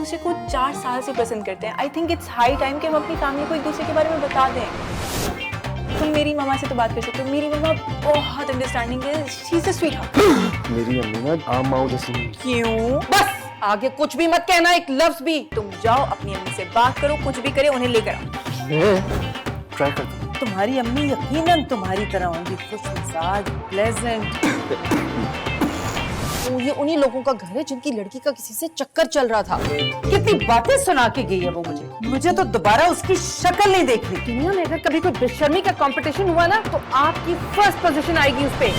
दूसरे को 4 साल से पसंद करते हैं। I think it's high time कि हम अपनी फैमिली को एक दूसरे के बारे में बता दें। तुम मेरी मम्मा से तो बात कर सकते हो, मेरी मम्मा बहुत अंडरस्टैंडिंग है, शी इज अ स्वीटहार्ट। मेरी अम्मी ना आम माओ जैसी। क्यों? बस आगे कुछ भी मत कहना, एक लफ्ज भी। तुम जाओ अपनी अम्मी से बात करो, कुछ भी करे उन्हें लेकर आओ। मैं ट्राई करता हूँ। तुम्हारी अम्मी यकीनन तुम्हारी तरह होंगी, खुश मिजाज, प्लेजेंट। ये उन्हीं लोगों का घर है जिनकी लड़की का किसी से चक्कर चल रहा था। कितनी बातें सुना के गई है वो मुझे तो दोबारा उसकी शक्ल नहीं देखनी। दुनिया में अगर कभी कोई बेशर्मी का कंपटीशन हुआ ना तो आपकी फर्स्ट पोजीशन आएगी उस पे।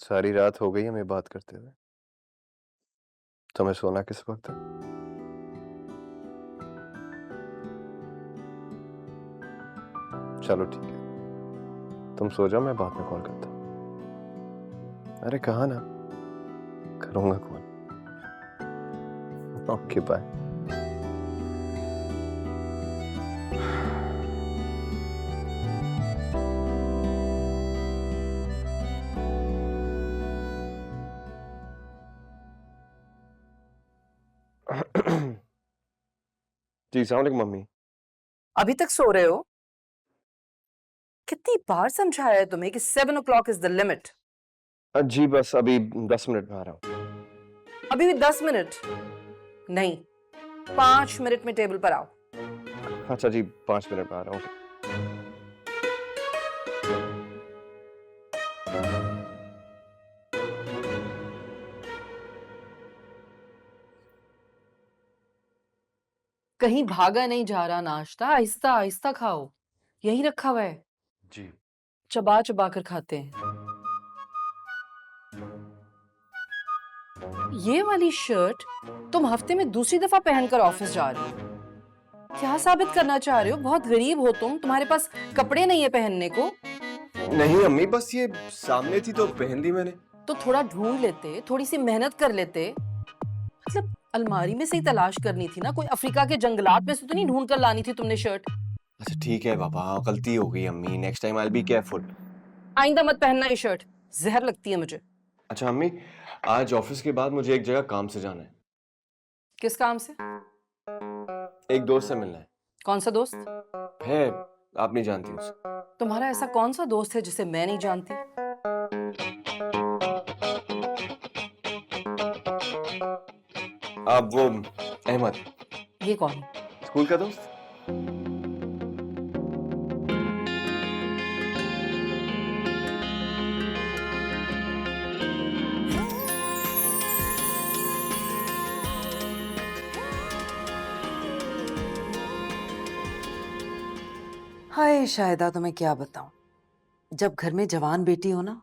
सारी रात हो गई हमें बात करते हुए। तुम्हें सोना किस वक्त है? चलो ठीक है, तुम सो जाओ, मैं बाद में कॉल करता हूँ। अरे कहा ना, करूंगा कॉल। Okay bye. जी अस्सलाम वालेकुम मम्मी। अभी तक सो रहे हो? कितनी बार समझाया है तुम्हें कि 7 o'clock इज द लिमिट। जी बस अभी 10 मिनट में आ रहा हूँ। अभी भी 10 मिनट नहीं, 5 मिनट में टेबल पर आओ। अच्छा जी, 5 मिनट में आ रहा हूँ। कहीं भागा नहीं जा रहा नाश्ता, आहिस्ता आहिस्ता खाओ, यही रखा हुआ है। जी चबा चबा कर खाते हैं। ये वाली शर्ट तुम हफ्ते में दूसरी दफा पहनकर ऑफिस जा रहे हो। क्या साबित करना चाह रहे हो? बहुत गरीब हो तुम, तुम्हारे पास कपड़े नहीं है पहनने को। नहीं अम्मी, बस ये सामने थी तो पहन ली मैंने। तो थोड़ा ढूंढ लेते, थोड़ी सी मेहनत कर लेते। मतलब अलमारी में से ही तलाश करनी थी ना, कोई अफ्रीका के जंगलात में से तो नहीं ढूंढ कर लानी थी तुमने शर्ट। अच्छा ठीक है पापा, गलती हो गई अम्मी, next time I will be careful. आइंदा मत पहनना ये शर्ट, जहर लगती है मुझे। अच्छा अम्मी, आज ऑफिस के बाद मुझे एक जगह काम से जाना है। किस काम से? एक दोस्त से मिलना है। कौन सा दोस्त? है, आप नहीं जानती उसे। तुम्हारा ऐसा कौन सा दोस्त है जिसे मैं नहीं जानती? आप वो अहमद। ये कौन है? स्कूल का दोस्त। हाय शायदा, तुम्हें क्या बताऊं, जब घर में जवान बेटी हो ना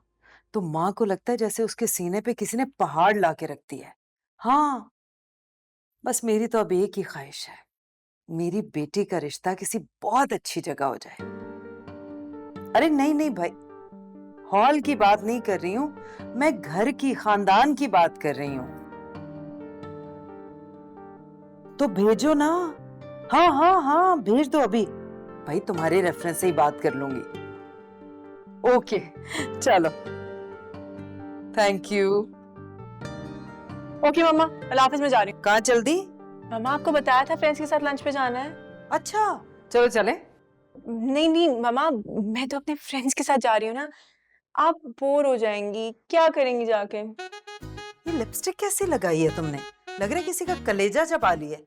तो माँ को लगता है जैसे उसके सीने पे किसी ने पहाड़ ला के रख दिया है। हाँ, बस मेरी तो अब एक ही ख्वाहिश है, मेरी बेटी का रिश्ता किसी बहुत अच्छी जगह हो जाए। अरे नहीं नहीं भाई, हॉल की बात नहीं कर रही हूँ मैं, घर की, खानदान की बात कर रही हूँ। तो भेजो ना। हाँ हाँ हाँ, भेज दो अभी। भाई तुम्हारे रेफरेंस से ही बात कर लूंगी। ओके चलो, थैंक यू। ओके मम्मा, मैं ऑफिस में जा रही हूँ। कहाँ जल्दी? मम्मा आपको बताया था फ्रेंड्स के साथ लंच पे जाना है। अच्छा चलो चले। नहीं नहीं मम्मा, मैं तो अपने फ्रेंड्स के साथ जा रही हूँ ना, आप बोर हो जाएंगी, क्या करेंगी जाके? ये लिपस्टिक कैसी लगाई है तुमने? लग रहा है किसी का कलेजा चबा लिया है।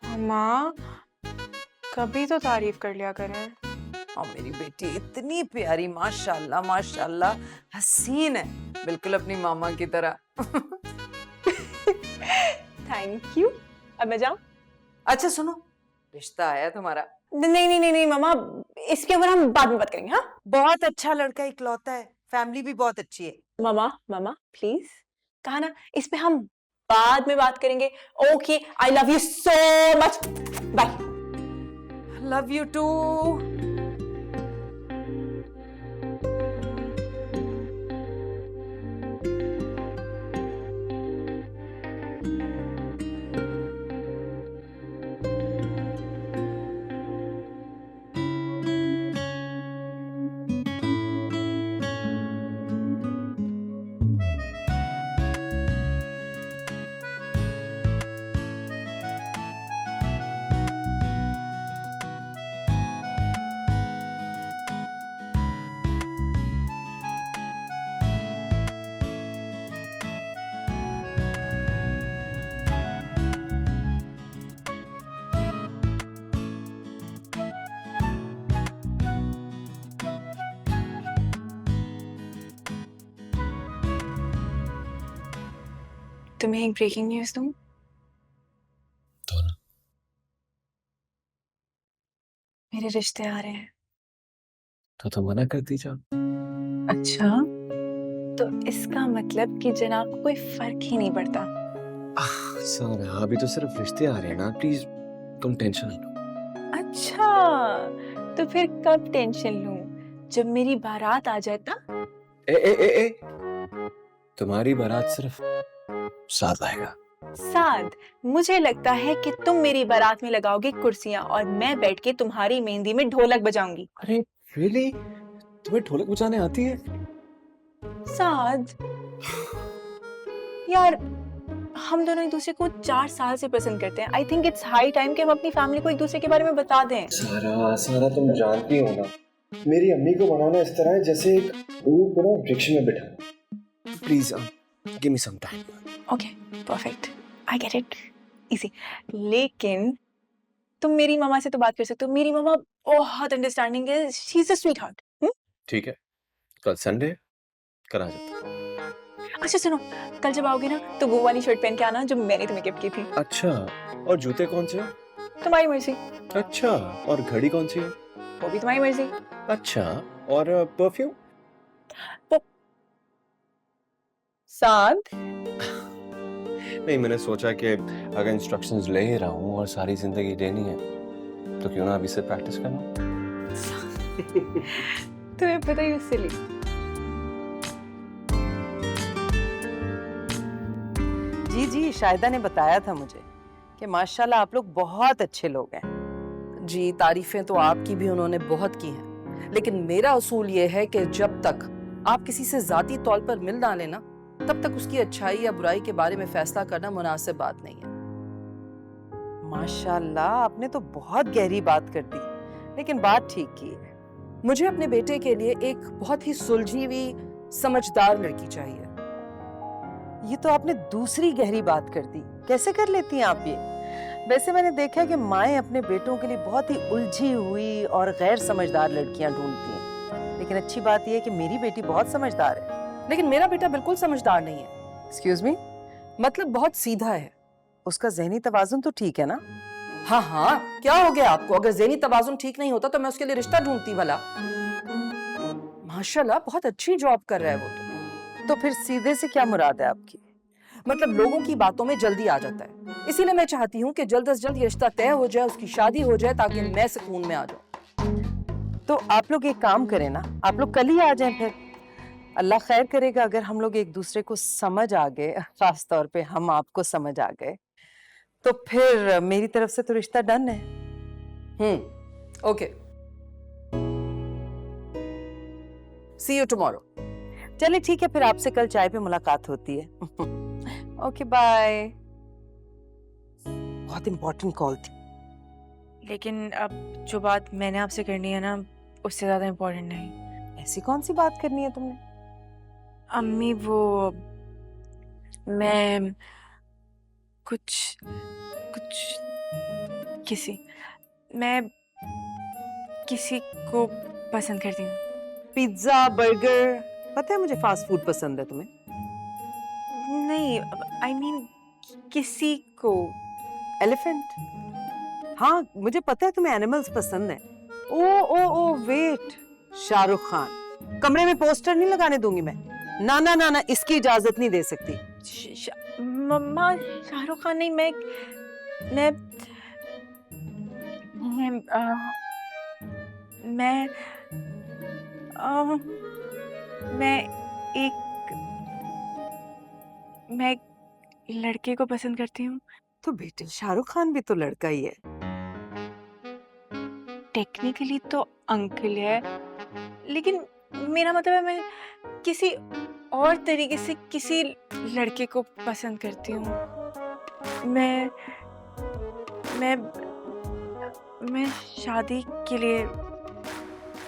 मम्मा कभी तो तारीफ कर लिया करें। और मेरी बेटी इतनी प्यारी, माशाल्लाह माशाल्लाह, हसीन है, बिल्कुल अपनी मामा की तरह। Thank you. अब मैं जाऊं? अच्छा सुनो, रिश्ता आया तुम्हारा। नहीं नहीं नहीं नहीं मम्मा, इसके ऊपर हम बाद में बात करेंगे। हाँ बहुत अच्छा लड़का, इकलौता है, फैमिली भी बहुत अच्छी है। मम्मा, मम्मा प्लीज, कहा ना इस पे हम बाद में बात करेंगे. Okay, I love you so much. Bye. Love you too. तुम्हें एक ब्रेकिंग न्यूज दूं? तो ना मेरे रिश्ते आ रहे हैं. तो मना कर दी जाओ. अच्छा, तो इसका मतलब कि जनाब को कोई फर्क ही नहीं पड़ता. सारा अभी तो सिर्फ रिश्ते आ रहे हैं ना. प्लीज तुम टेंशन ना लो. अच्छा, तो फिर कब टेंशन लूं? जब मेरी बारात आ जाए तब? ए तुम्हारी बारात सिर्फ साथ आएगा. साद, मुझे लगता है कि तुम मेरी बारात में लगाओगे कुर्सियां और मैं बैठ के तुम्हारी मेहंदी में ढोलक बजाऊंगी. अरे रियली? तुम्हें ढोलक बजाने आती है? साद, यार हम दोनों एक दूसरे को 4 साल से पसंद करते हैं. I think it's high time कि हम अपनी फैमिली को एक दूसरे के बारे में बता दें. सारा तुम जानती हो ना, मेरी अम्मी को बनाना इस तरह है जैसे एक ऊँट को ना वृक्ष में बिठाना. Please give me some time. Okay, perfect, I get it, easy. लेकिन तुम मेरी मामा से तो बात कर सकते हो. मेरी मामा बहुत अंडरस्टैंडिंग है. She is a sweet heart. ठीक है, कल संडे करा जाता. अच्छा सुनो, कल जब आओगे ना तो वो वाली शर्ट पहन के आना जो मैंने तुम्हें गिफ्ट की थी. अच्छा, और जूते कौन से? तुम्हारी मर्जी. अच्छा, और घड़ी कौन सी है? वो भी तुम्हारी मर्जी. अच्छा, और परफ्यूम? साद, नहीं, मैंने सोचा कि अगर इंस्ट्रक्शंस ले ही रहा हूँ और सारी जिंदगी देनी है तो क्यों ना अभी से प्रैक्टिस करना. तुम्हें पता ही उससे ली. जी, शाहिदा ने बताया था मुझे कि माशाल्लाह आप लोग बहुत अच्छे लोग हैं. जी, तारीफें तो आपकी भी उन्होंने बहुत की हैं, लेकिन मेरा उसूल ये है कि जब तक आप किसी से जाती तौर पर मिल ना लेना, तब तक उसकी अच्छाई या बुराई के बारे में फैसला करना मुनासिब बात नहीं है. माशाल्लाह आपने तो बहुत गहरी बात कर दी, लेकिन बात ठीक की है. मुझे अपने बेटे के लिए एक बहुत ही सुलझी हुई समझदार लड़की चाहिए. ये तो आपने दूसरी गहरी बात कर दी. कैसे कर लेती हैं आप ये? वैसे मैंने देखा है कि माएं अपने बेटों के लिए बहुत ही उलझी हुई और गैर समझदार लड़कियां ढूंढती हैं, लेकिन अच्छी बात यह है कि मेरी बेटी बहुत समझदार है. लेकिन मेरा बेटा बिल्कुल समझदार नहीं है. Excuse me? मतलब बहुत सीधा है. उसका ज़हनी तवाज़ुन तो ठीक है ना? हाँ, क्या हो गया आपको? अगर ज़हनी तवाज़ुन ठीक नहीं होता तो मैं उसके लिए रिश्ता ढूंढती भला. माशाल्लाह बहुत अच्छी जॉब कर रहा है वो तो फिर सीधे से क्या मुराद है आपकी? मतलब लोगों की बातों में जल्दी आ जाता है. इसीलिए मैं चाहती हूँ कि जल्द से जल्द ये रिश्ता तय हो जाए, उसकी शादी हो जाए, ताकि मैं सुकून में आ जाऊँ. तो आप लोग एक काम करें ना, आप लोग कल ही आ जाएं. फिर अल्लाह खैर करेगा अगर हम लोग एक दूसरे को समझ आ गए, खास तौर पे हम आपको समझ आ गए, तो फिर मेरी तरफ से तो रिश्ता डन है. Okay, see you tomorrow. चलिए ठीक है, फिर आपसे कल चाय पे मुलाकात होती है. Okay bye. बहुत इंपॉर्टेंट कॉल थी. लेकिन अब जो बात मैंने आपसे करनी है ना, उससे ज्यादा इम्पोर्टेंट नहीं. ऐसी कौन सी बात करनी है तुमने? अम्मी, वो मैं कुछ मैं किसी को पसंद करती हूँ. पिज्जा, बर्गर, पता है मुझे फास्ट फूड पसंद है. तुम्हें? नहीं, आई मीन किसी को. एलिफेंट? हाँ मुझे पता है तुम्हें एनिमल्स पसंद है. Oh wait, Shahrukh Khan. कमरे में पोस्टर नहीं लगाने दूंगी मैं. ना ना ना ना, इसकी इजाजत नहीं दे सकती। मम्मा शाहरुख खान नहीं, मैं मैं मैं मैं एक मैं एक लड़के को पसंद करती हूँ। तो बेटे शाहरुख खान भी तो लड़का ही है। टेक्निकली तो अंकल है, लेकिन मेरा मतलब है मैं किसी और तरीके से किसी लड़के को पसंद करती हूँ। मैं मैं मैं शादी के लिए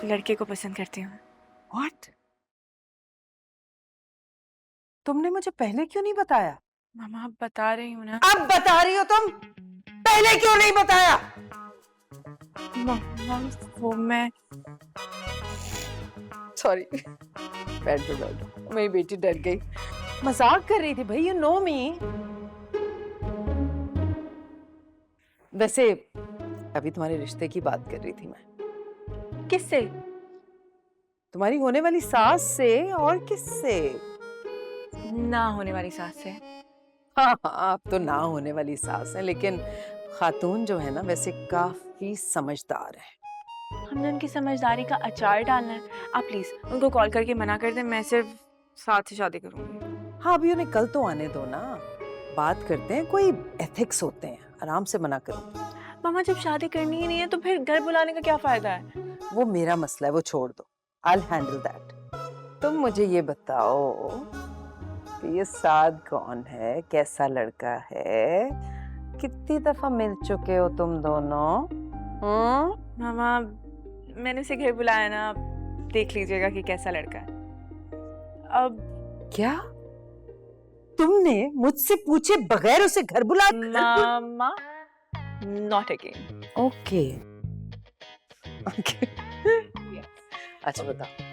लड़के को पसंद करती हूँ। व्हाट? तुमने मुझे पहले क्यों नहीं बताया? मामा अब बता रही हूँ ना। अब बता रही हो तुम, पहले क्यों नहीं बताया? मामा वो मैं सॉरी, बैठो बैठो, मेरी बेटी डर गई। मजाक कर रही थी भाई, यू नो मी। वैसे अभी तुम्हारे रिश्ते की बात कर रही थी मैं। किससे? तुम्हारी होने वाली सास से, और किससे? ना होने वाली सास से। हाँ हाँ, अब तो ना होने वाली सास है, लेकिन खातून जो है ना वैसे काफी समझदार है। हमने उनकी समझदारी का अचार डालना है। आप प्लीज उनको कॉल करके मना कर दें, मैं सिर्फ साथ ही शादी करूंगी। हाँ अभी उन्हें कल तो आने दो ना, बात करते हैं, कोई एथिक्स होते हैं, आराम से मना करो। मामा जब शादी करनी ही नहीं है तो फिर घर बुलाने का क्या फायदा है? वो मेरा मसला है, वो छोड़ दो, आई विल हैंडल दैट। तुम मुझे ये बताओ कि ये साद कौन है, कैसा लड़का है, कितनी दफा मिल चुके हो तुम दोनों? मामा मैंने उसे घर बुलाया ना, आप देख लीजिएगा कि कैसा लड़का है। अब क्या तुमने मुझसे पूछे बगैर उसे घर बुला? मामा नॉट अगेन। ओके ओके, अच्छा बताओ।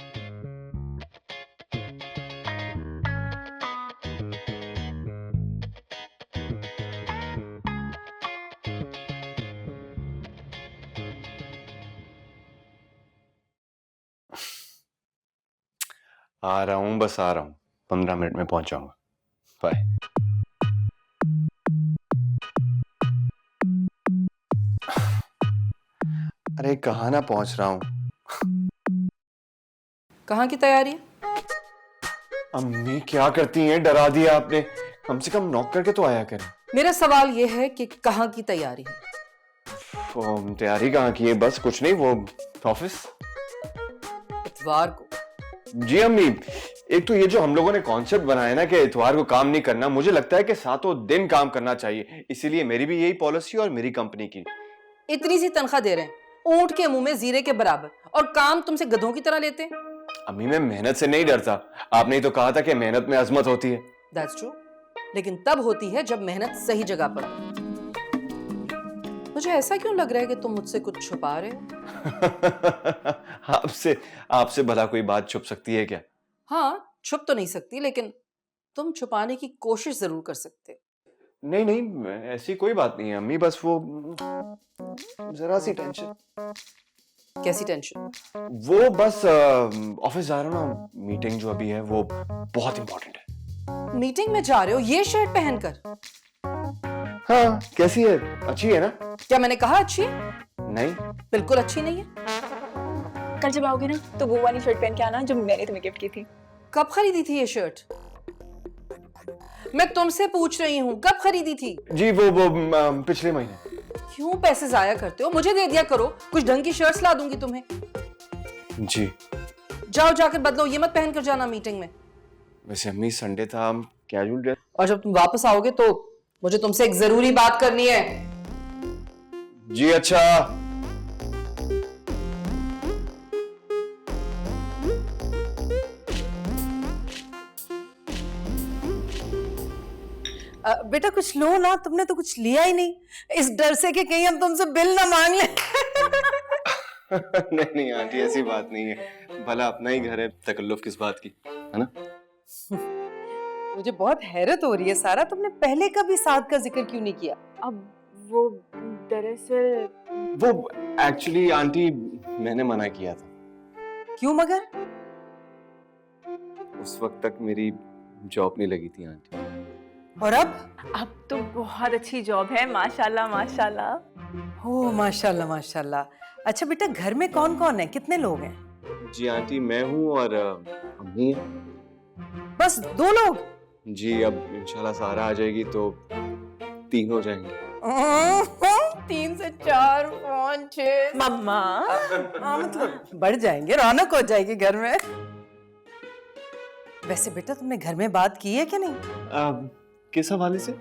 आ रहा हूँ, बस आ रहा हूँ, 15 मिनट में पहुंच जाऊंगा। बाय। अरे कहाँ ना पहुंच रहा हूँ। कहाँ की तैयारी है? अम्मी क्या करती हैं, डरा दिया आपने। कम से कम नॉक करके तो आया करें। मेरा सवाल यह है कि कहाँ की तैयारी है? वो तैयारी कहाँ की है, बस कुछ नहीं, वो ऑफिस। इतवार को? जी अम्मी, एक तो ये जो हम लोगों ने कॉन्सेप्ट बनाया ना कि इतवार को काम नहीं करना, मुझे लगता है कि सातों दिन काम करना चाहिए, इसीलिए मेरी भी यही पॉलिसी और मेरी कंपनी की। इतनी सी तनख्वाह दे रहे हैं, ऊंट के मुंह में जीरे के बराबर, और काम तुमसे गधों की तरह लेते हैं। अम्मी मैं मेहनत से नहीं डरता, आपने ही तो कहा था कि मेहनत में अजमत होती है। दैट्स ट्रू, लेकिन तब होती है जब मेहनत सही जगह पर हो। मुझे ऐसा क्यों लग रहा है कि तुम मुझसे कुछ छुपा रहे हो? आपसे भला कोई बात छुप सकती है क्या? हाँ, छुप तो नहीं सकती, लेकिन तुम छुपाने की कोशिश जरूर कर सकते हो। नहीं नहीं, ऐसी कोई बात नहीं है अम्मी, बस वो जरा सी टेंशन। कैसी टेंशन? वो बस ऑफिस जा रहा हूँ ना, मीटिंग जो अभी है वो बहुत इंपॉर्टेंट है। मीटिंग में जा रहे हो ये शर्ट पहनकर? हाँ, कैसी है, अच्छी है ना? क्या मैंने कहा अच्छी है? नहीं। बिल्कुल अच्छी नहीं है। कल जब आओगे ना तो वो वाली शर्ट पहन के आना जो मैंने तुम्हें गिफ्ट की थी। कब खरीदी थी ये शर्ट? मैं तुमसे पूछ रही हूँ, कब खरीदी थी? जी वो पिछले महीने। क्यों पैसे जाया करते हो? मुझे दे दिया करो, कुछ ढंग की शर्ट्स ला दूंगी तुम्हें। जी। जाओ जाकर बदलो, ये मत पहन कर जाना मीटिंग में। वैसे अम्मी संडे था, कैजुअल ड्रेस। और जब तुम वापस आओगे तो मुझे तुमसे एक जरूरी बात करनी है। जी अच्छा। बेटा कुछ लो ना, तुमने तो कुछ लिया ही नहीं, इस डर से कि कहीं हम तुमसे बिल ना मांग ले। नहीं नहीं आंटी, ऐसी बात नहीं है, भला अपना ही घर है, तकल्लुफ किस बात की, है ना? मुझे बहुत हैरत हो रही है सारा, तुमने पहले कभी साद का जिक्र क्यों नहीं किया? अब वो दरअसल वो एक्चुअली आंटी मैंने मना किया था। क्यों मगर? उस वक्त तक मेरी जॉब नहीं लगी थी आंटी। और अब तो बहुत अच्छी जॉब है, माशाल्लाह माशाल्लाह। हो माशाल्लाह माशाल्लाह। अच्छा बेटा, घर में कौन कौन है, कितने लोग हैं? जी आंटी, मैं हूँ और अम्मी हैं। बस 2 लोग? जी, अब इंशाल्लाह सारा आ जाएगी तो 3 हो जाएंगे। 3 से 4 5 6 मम्मा मतलब बढ़ जाएंगे, रौनक हो जाएगी घर में। वैसे बेटा तुमने घर में बात की है कि नहीं? किस हवाले से?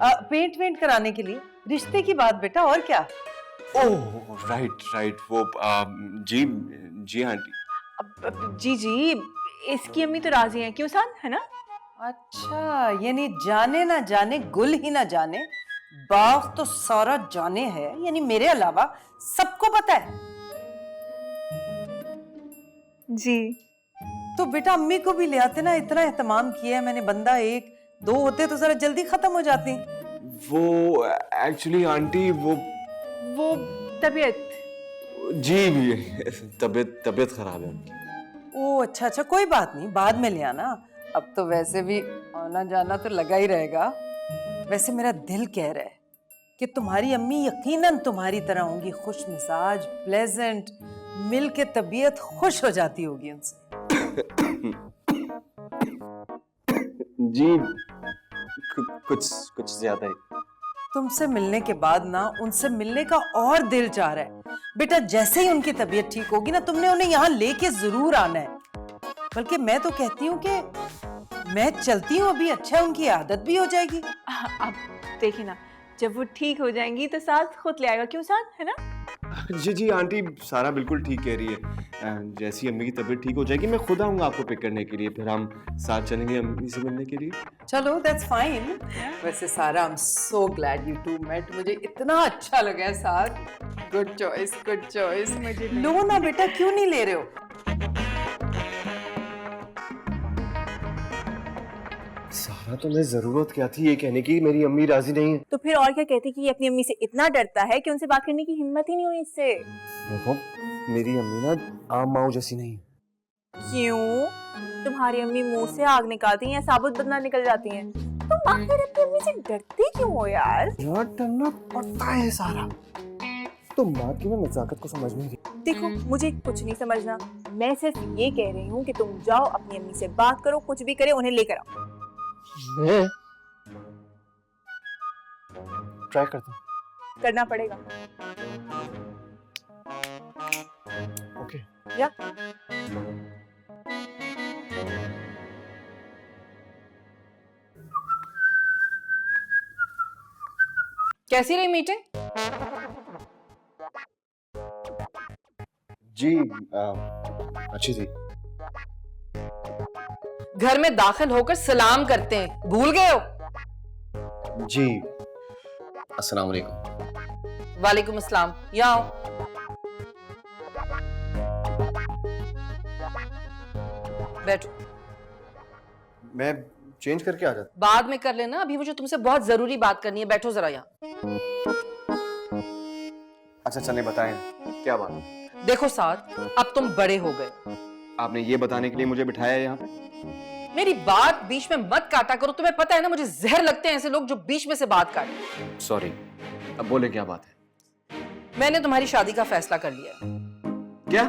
पेंट वेंट कराने के लिए, रिश्ते की बात बेटा, और क्या? ओह राइट राइट, वो जी जी आंटी। जी जी, इसकी अम्मी तो राजी हैं, क्यों सान, है ना? अच्छा, यानी जाने ना जाने गुल ही ना जाने, बाग तो सारा जाने है, यानी मेरे अलावा सबको पता है। जी। तो बेटा अम्मी को भी ले आते ना, इतना एहतमाम किया है मैंने, बंदा 1 2 होते तो जरा जल्दी खत्म हो जाती। वो एक्चुअली आंटी वो तबीयत। जी तबीयत खराब है उनकी। ओ अच्छा अच्छा, कोई बात नहीं, बाद में ले आना। अब तो वैसे भी आना जाना तो लगा ही रहेगा। वैसे मेरा दिल कह रहा है कि तुम्हारी अम्मी यकीनन तुम्हारी तरह होंगी, खुश मिजाज, प्लेजेंट, मिल के तबीयत खुश हो जाती होगी उनसे। जी कुछ कुछ ज्यादा ही। तुमसे मिलने के बाद ना उनसे मिलने का और दिल चाह रहा है। बेटा जैसे ही उनकी तबीयत ठीक होगी ना, तुमने उन्हें यहाँ लेके जरूर आना है। बल्कि मैं तो कहती हूँ कि मैं चलती हूँ अभी, अच्छा है, उनकी आदत भी हो जाएगी। अब देखिए ना, जब वो ठीक हो जाएंगी तो साथ खुद ले आएगा, क्यों सान, है ना? जी जी आंटी, सारा बिल्कुल ठीक कह रही है। जैसी अम्मी की तबीयत ठीक हो जाएगी मैं खुद आऊंगा आपको पिक करने के लिए, फिर हम साथ चलेंगे अम्मी से मिलने के लिए। चलो दैट्स फाइन। वैसे Sara I am so glad you to met, मुझे इतना अच्छा लगा है साथ। Good choice good choice. मुझे लो ना बेटा, क्यों नहीं ले रहे हो? सारा तुम्हें जरूरत क्या थी ये कहने की मेरी अम्मी राजी नहीं है? तो फिर और क्या कहती कि ये अपनी अम्मी से इतना डरता है कि उनसे बात करने की हिम्मत ही नहीं हुई इससे। देखो मेरी अम्मी ना आम माऊ जैसी नहीं है। क्यों? तुम्हारी अम्मी मुंह से आग निकालती हैं या साबुत बदला निकल जाती हैं? तुम आखिर अपनी अम्मी से डरती क्यों हो यार? यार डरना पड़ता है सारा, तो माँ की ना नजाकत को समझ नहीं रही। देखो मुझे कुछ नहीं समझना, मैं सिर्फ ये कह रही हूँ कि तुम जाओ अपनी अम्मी से बात करो, कुछ भी करे उन्हें लेकर आओ। मैं ट्राई करता हूँ। करना पड़ेगा। ओके। या कैसी रही मीटिंग? जी अच्छी थी। घर में दाखिल होकर सलाम करते हैं, भूल गए हो? जी अस्सलाम वालेकुम। वालेकुम अस्सलाम। यहाँ आओ। बैठो। मैं चेंज करके आ जाता। बाद में कर लेना, अभी मुझे तुमसे बहुत जरूरी बात करनी है। बैठो जरा यहाँ। अच्छा चले बताएं क्या बात? देखो साथ, अब तुम बड़े हो गए। आपने ये बताने के लिए मुझे बिठाया है यहाँ पे? मेरी बात बीच में मत काटा करो, तुम्हें पता है ना मुझे जहर लगते हैं ऐसे लोग जो बीच में से बात काटे। सॉरी, अब बोले क्या बात है? मैंने तुम्हारी शादी का फैसला कर लिया है। क्या?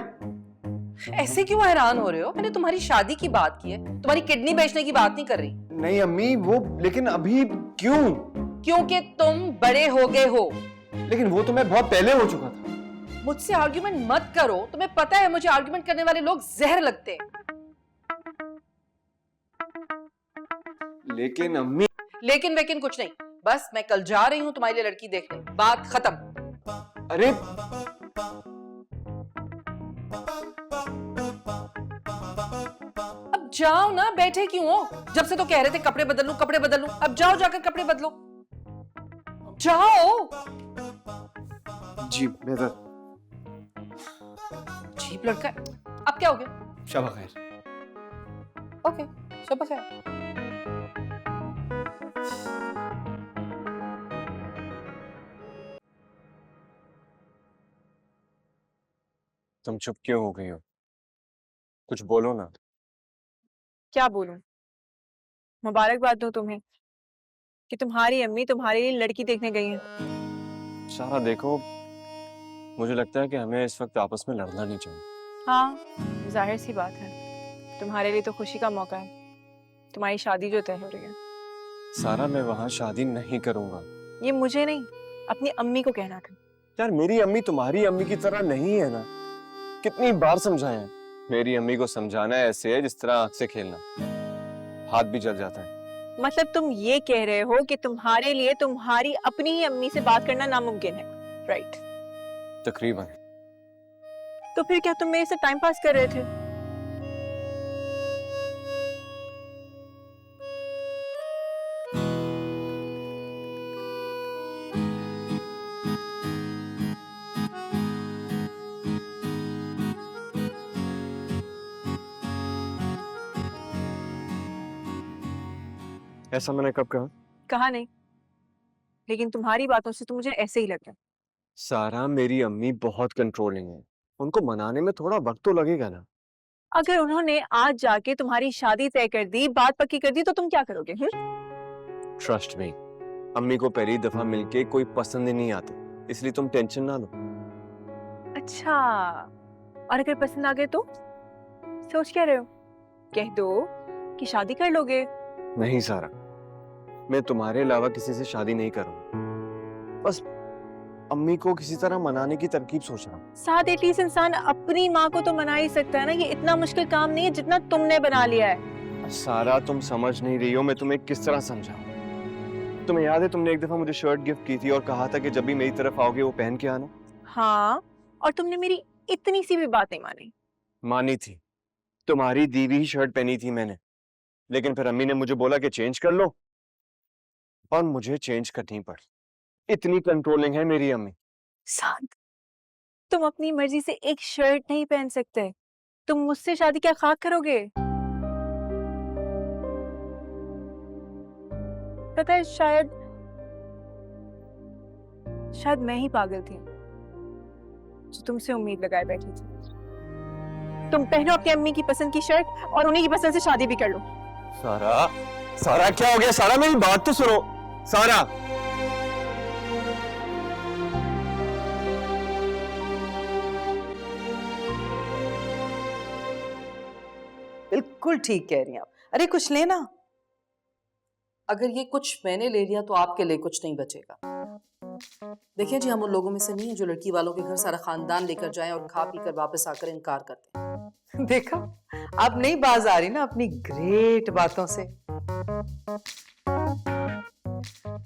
ऐसे क्यों हैरान हो रहे हो? मैंने तुम्हारी शादी की बात की है, तुम्हारी किडनी बेचने की बात नहीं कर रही। नहीं अम्मी, वो लेकिन अभी क्यों? क्योंकि तुम बड़े हो गए हो। लेकिन वो तो मैं बहुत पहले हो चुका था। मुझसे आर्ग्यूमेंट मत करो, तुम्हें पता है मुझे आर्ग्यूमेंट करने वाले लोग जहर लगते हैं। लेकिन अम्मी। लेकिन वेकिन कुछ नहीं, बस मैं कल जा रही हूं तुम्हारे लिए लड़की देखने, बात खत्म। अरे अब जाओ ना, बैठे क्यों हो? जब से तो कह रहे थे कपड़े बदल लूं कपड़े बदल लूं, अब जाओ जाकर कपड़े बदलो। जाओ। जी बेहतर। चीप लड़का है। अब क्या हो गया? शबा खैर। ओके, शब खैर। तुम चुप क्यों हो गई हो? कुछ बोलो ना। क्या बोलूं? मुबारकबाद दूं तुम्हें कि तुम्हारी अम्मी तुम्हारे लिए लड़की देखने गई हैं। सारा देखो, मुझे लगता है कि हमें इस वक्त आपस में लड़ना नहीं चाहिए। हाँ, जाहिर सी बात है, तुम्हारे लिए तो खुशी का मौका है, तुम्हारी शादी जो तय हो रही है। सारा, मैं वहां शादी नहीं करूंगा। ये मुझे नहीं, अपनी अम्मी को कहना था। यार, मेरी अम्मी तुम्हारी अम्मी की तरह नहीं है ना। कितनी बार समझाया। मेरी अम्मी को समझाना ऐसे है जिस तरह आंख से खेलना, हाथ भी जल जाता है। मतलब तुम ये कह रहे हो कि तुम्हारे लिए तुम्हारी अपनी ही अम्मी से बात करना नामुमकिन है, राइट? तकरीबन। तो फिर क्या तुम मेरे से टाइम पास कर रहे थे? ऐसा मैंने कब कहा? कहा नहीं, लेकिन तुम्हारी बातों से तो मुझे ऐसे ही लग रहा है। सारा, मेरी अम्मी बहुत कंट्रोलिंग है। उनको मनाने में थोड़ा वक्त तो लगेगा ना। अगर उन्होंने आज जाके तुम्हारी शादी तय कर दी, बात पक्की कर दी, तो तुम क्या करोगे? ट्रस्ट मी, अम्मी को पहली दफा मिलके कोई पसंद ही नहीं आता, इसलिए तुम टेंशन ना लो। अच्छा, और अगर पसंद आ गए तो? सोच क्या रहे हो? कह दो कि शादी कर लोगे। नहीं सारा, मैं तुम्हारे अलावा किसी से शादी नहीं करूंगा। बस अम्मी को किसी तरह मनाने की तरकीब सोच रहा हूँ। साथ एटलीस्ट इंसान अपनी माँ को तो मना ही सकता है ना। ये इतना मुश्किल काम नहीं है जितना तुमने बना लिया है। सारा, तुम समझ नहीं रही हो मैं तुम्हें किस तरह समझाऊं। तुम्हें याद है तुमने एक दफा मुझे शर्ट गिफ्ट की थी और कहा था कि जब भी मेरी तरफ आओगे वो पहन के आना। हाँ, और तुमने मेरी इतनी सी भी बात नहीं मानी। मानी थी, तुम्हारी दी हुई शर्ट पहनी थी मैंने, लेकिन फिर अम्मी ने मुझे बोला कि चेंज कर लो, और मुझे चेंज करनी पड़ी। इतनी कंट्रोलिंग है मेरी अम्मी। शांत, तुम अपनी मर्जी से एक शर्ट नहीं पहन सकते। तुम मुझसे शादी क्या खाक करोगे? पता है, शायद मैं ही पागल थी जो तुमसे उम्मीद लगाए बैठी थी। तुम पहनो अपनी अम्मी की पसंद की शर्ट और उन्हीं की पसंद से शादी भी कर लो। सारा, सारा क्या हो गया? सारा, मेरी बात तो सुनो। सारा, बिल्कुल ठीक कह रही हैं आप। अरे कुछ लेना। अगर ये कुछ मैंने ले लिया तो आपके लिए कुछ नहीं बचेगा। देखिए जी, हम उन लोगों में से नहीं है जो लड़की वालों के घर सारा खानदान लेकर जाएं और खा पी कर वापस आकर इनकार करते हैं। देखा, आप नहीं बाज आ रही ना अपनी ग्रेट बातों से।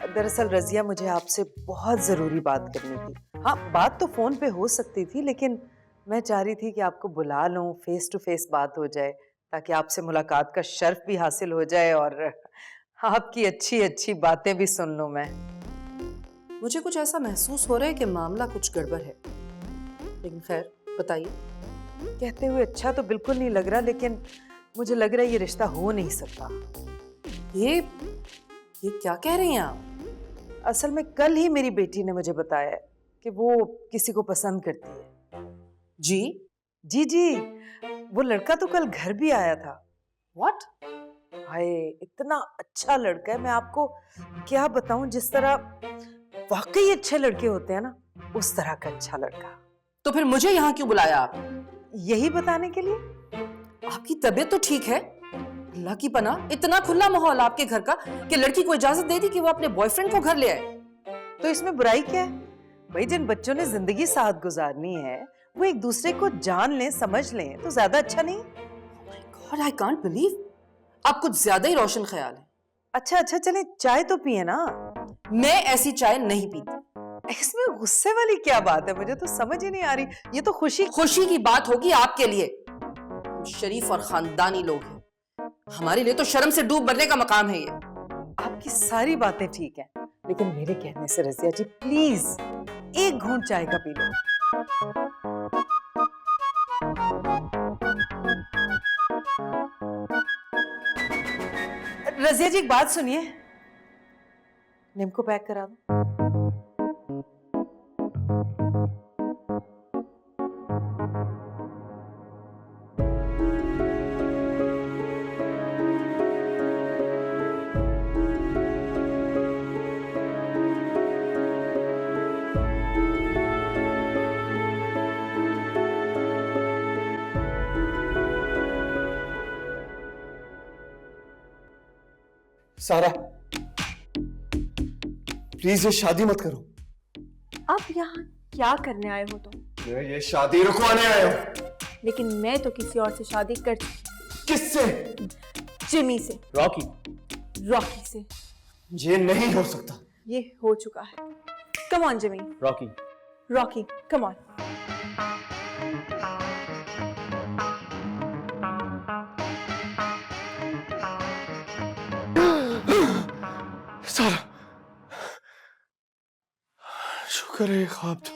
दरअसल रजिया, मुझे आपसे बहुत जरूरी बात करनी थी। हाँ, बात तो फोन पे हो सकती थी, लेकिन मैं चाह रही थी कि आपको बुला लूं, फेस टू फेस बात हो जाए, ताकि आपसे मुलाकात का शर्फ भी हासिल हो जाए और आपकी अच्छी अच्छी बातें भी सुन लूं मैं। मुझे कुछ ऐसा महसूस हो रहा है कि मामला कुछ गड़बड़ है, लेकिन खैर बताइए। कहते हुए अच्छा तो बिल्कुल नहीं लग रहा, लेकिन मुझे लग रहा है ये रिश्ता हो नहीं सकता। ये क्या कह रही हैं आप? असल में कल ही मेरी बेटी ने मुझे बताया है कि वो किसी को पसंद करती है। जी? जी जी, वो लड़का तो कल घर भी आया था। व्हाट? हाय, इतना अच्छा लड़का है, मैं आपको क्या बताऊं। जिस तरह वाकई अच्छे लड़के होते हैं ना, उस तरह का अच्छा लड़का। तो फिर मुझे यहाँ क्यों बुलाया आप? यही बताने के लिए। आपकी तबीयत तो ठीक है? अल्लाह की पनाह, इतना खुला माहौल आपके घर का कि लड़की को इजाजत दे दी कि वो अपने बॉयफ्रेंड को घर ले आए। तो इसमें बुराई क्या है भाई? जिन बच्चों ने जिंदगी साथ गुजारनी है वो एक दूसरे को जान लें, समझ लें, तो ज्यादा अच्छा नहीं? गॉड, आई कांट बिलीव, आप कुछ ज्यादा ही रोशन ख्याल है। अच्छा अच्छा, चले चाय तो पिए ना। मैं ऐसी चाय नहीं पीती। इसमें गुस्से वाली क्या बात है? मुझे तो समझ ही नहीं आ रही। ये तो खुशी की बात होगी आपके लिए। हम शरीफ और खानदानी लोग हैं, हमारे लिए तो शर्म से डूब मरने का मकाम है ये। आपकी सारी बातें ठीक हैं, लेकिन मेरे कहने से रजिया जी प्लीज एक घूंट चाय का पी लो। रजिया जी एक बात सुनिए, निम को पैक करा दो। सारा प्लीज ये शादी मत करो। अब यहाँ क्या करने आए हो तुम? मैं ये शादी रुकवाने आया हूँ। लेकिन मैं तो किसी और से शादी कर किससे? जिमी से, रॉकी। रॉकी से। ये नहीं हो सकता। ये हो चुका है। Come on Jimmy. Rocky. Rocky come on. सारा शुक्र है ये ख्वाब था।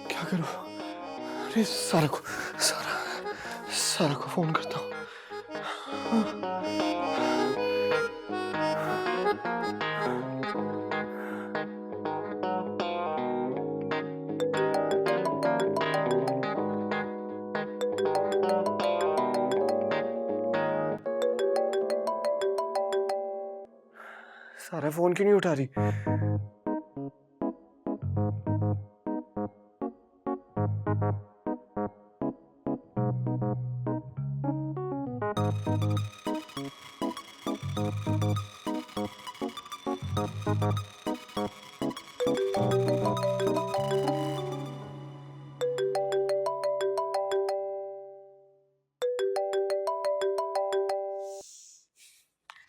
क्या करूं? अरे सारा को फोन करता हूँ। सारा फोन क्यों नहीं उठा रही?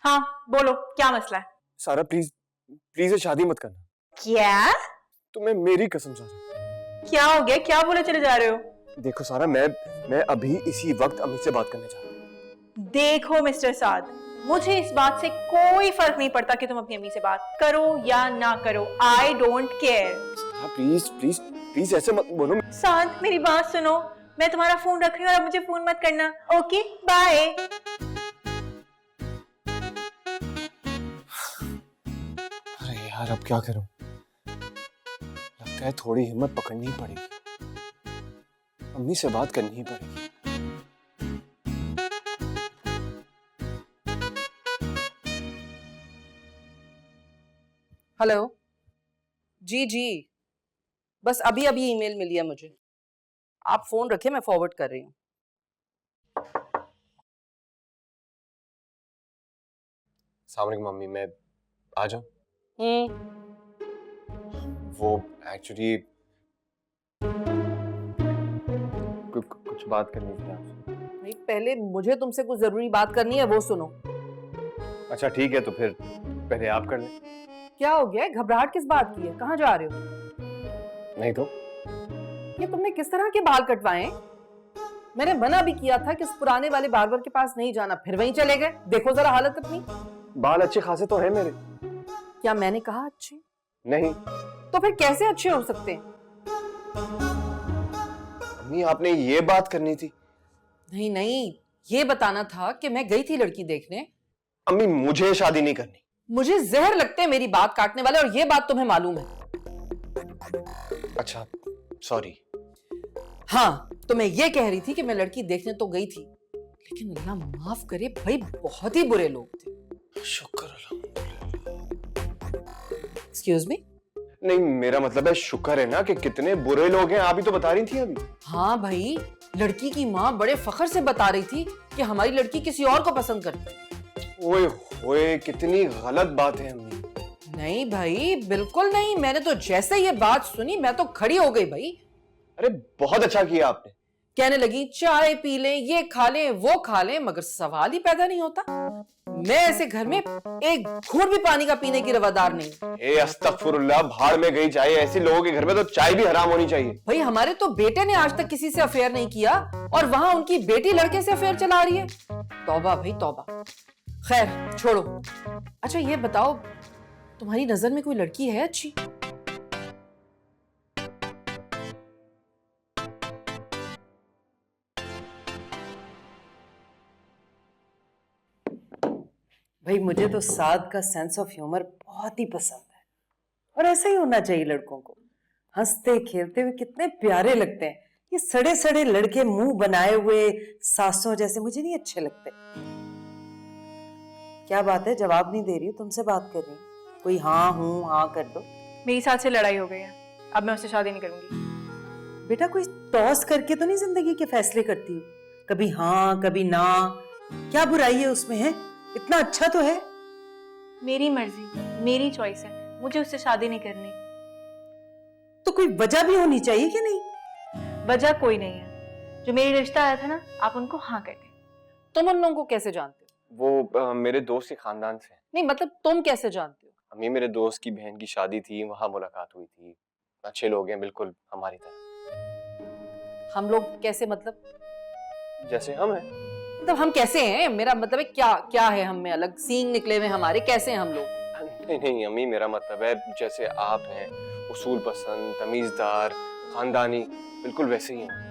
हाँ बोलो, क्या मसला है? सारा प्लीज ये शादी मत करना। क्या? तुम्हें मेरी कसम सारा। क्या हो गया? क्या बोले चले जा रहे हो? देखो सारा, मैं अभी इसी वक्त अम्मी से बात करने जा रहा हूँ। देखो मिस्टर साद, मुझे इस बात से कोई फर्क नहीं पड़ता कि तुम अपनी अम्मी से बात करो या ना करो। I don't care. सारा प्लीज ऐसे मत बोलो। साद मेरी बात सुनो, मैं तुम्हारा फोन रख रही हूँ और अब मुझे फोन मत करना। Okay bye. अरे यार अब क्या करूं? लगता है थोड़ी हिम्मत पकड़नी ही पड़ेगी। अम्मी से बात करनी ही पड़ेगी। हेलो। जी बस अभी ईमेल मिली है मुझे। आप फोन रखें, मैं फॉरवर्ड कर रही हूँ। अस्सलाम वालेकुम मम्मी, मैं आ जाऊं? वो एक्चुअली कुछ बात करनी थी आपसे। नहीं, पहले मुझे तुमसे कुछ जरूरी बात करनी है, वो सुनो। अच्छा ठीक है, तो फिर पहले आप कर लें। क्या हो गया? घबराहट किस बात की है? कहाँ जा रहे हो? नहीं तो ये तुमने किस तरह के बाल कटवाए? मैंने मना भी किया था कि उस पुराने वाले बार्बर के पास नहीं जाना, फिर वहीं चले गए। देखो जरा हालत अपनी। बाल अच्छे खासे तो है मेरे। क्या मैंने कहा अच्छे? नहीं। तो फिर कैसे अच्छे हो सकते हैं? अम्मी आपने ये बात करनी थी। नहीं, ये बताना था कि मैं गई थी लड़की देखने। अम्मी मुझे शादी नहीं करनी। मुझे जहर लगते हैं मेरी बात काटने वाले, और ये बात तुम्हें मालूम है। अच्छा सॉरी। हाँ, तो मैं ये कह रही थी कि मैं लड़की देखने तो गई थी, लेकिन अल्लाह माफ करे भाई, बहुत ही बुरे लोग थे। शुक्र एक्सक्यूज मी? नहीं, मेरा मतलब है शुक्र है ना कि कितने बुरे लोग हैं, आप ही तो बता रही थी अभी। हाँ भाई, लड़की की माँ बड़े फख्र से बता रही थी कि हमारी लड़की किसी और को पसंद करती है। ओए होए, कितनी गलत बात है अम्मी। नहीं भाई, बिल्कुल नहीं। मैंने तो जैसे ये बात सुनी मैं तो खड़ी हो गई भाई। अरे बहुत अच्छा किया आपने। कहने लगी चाय पी लें, ये खा लें, वो खा लें, मगर सवाल ही पैदा नहीं होता। मैं ऐसे घर में एक घूंट भी पानी का पीने की रवादार नहीं। ए अस्तगफुरुल्लाह, भाड़ में गई चाय। ऐसे लोगों के घर में तो चाय भी हराम होनी चाहिए। भाई हमारे तो बेटे ने आज तक किसी से अफेयर नहीं किया, और वहां उनकी बेटी लड़के से अफेयर चला रही है। तौबा भाई तौबा। खैर छोड़ो। अच्छा ये बताओ, तुम्हारी नजर में कोई लड़की है अच्छी? भाई मुझे तो साद का सेंस ऑफ ह्यूमर बहुत ही पसंद है, और ऐसा ही होना चाहिए लड़कों को। हंसते खेलते हुए कितने प्यारे लगते हैं। ये सड़े सड़े लड़के मुंह बनाए हुए सासों जैसे मुझे नहीं अच्छे लगते। क्या बात है, जवाब नहीं दे रही हूँ, तुमसे बात कर रही हूँ। कोई हाँ हूँ हाँ कर दो। मेरी साथ से लड़ाई हो गई है, अब मैं उससे शादी नहीं करूंगी। बेटा कोई टॉस करके तो नहीं जिंदगी के फैसले करती हो? कभी हाँ कभी ना, क्या बुराई है उसमें? है इतना अच्छा तो है। मेरी मर्जी, मेरी चॉइस है, मुझे उससे शादी नहीं करनी। तो कोई वजह भी होनी चाहिए कि नहीं? वजह कोई नहीं है। जो मेरी रिश्ता आया था ना, आप उनको हाँ कर दें। तुम उन लोगों को कैसे जानते हो? वो मेरे दोस्त के खानदान से। नहीं मतलब तुम कैसे जानते हो? अम्मी मेरे दोस्त की बहन की शादी थी, वहां मुलाकात हुई थी। अच्छे लोग हैं, बिल्कुल हमारी तरह। हम लोग कैसे मतलब? जैसे हम हैं। मतलब हम कैसे हैं? मेरा मतलब है क्या क्या है हम में अलग? सींग निकले हुए हमारे, कैसे हैं हम लोग? नहीं नहीं अम्मी, मेरा मतलब है जैसे आप हैं, उसूल पसंद, तमीजदार, खानदानी, बिल्कुल वैसे ही हैं।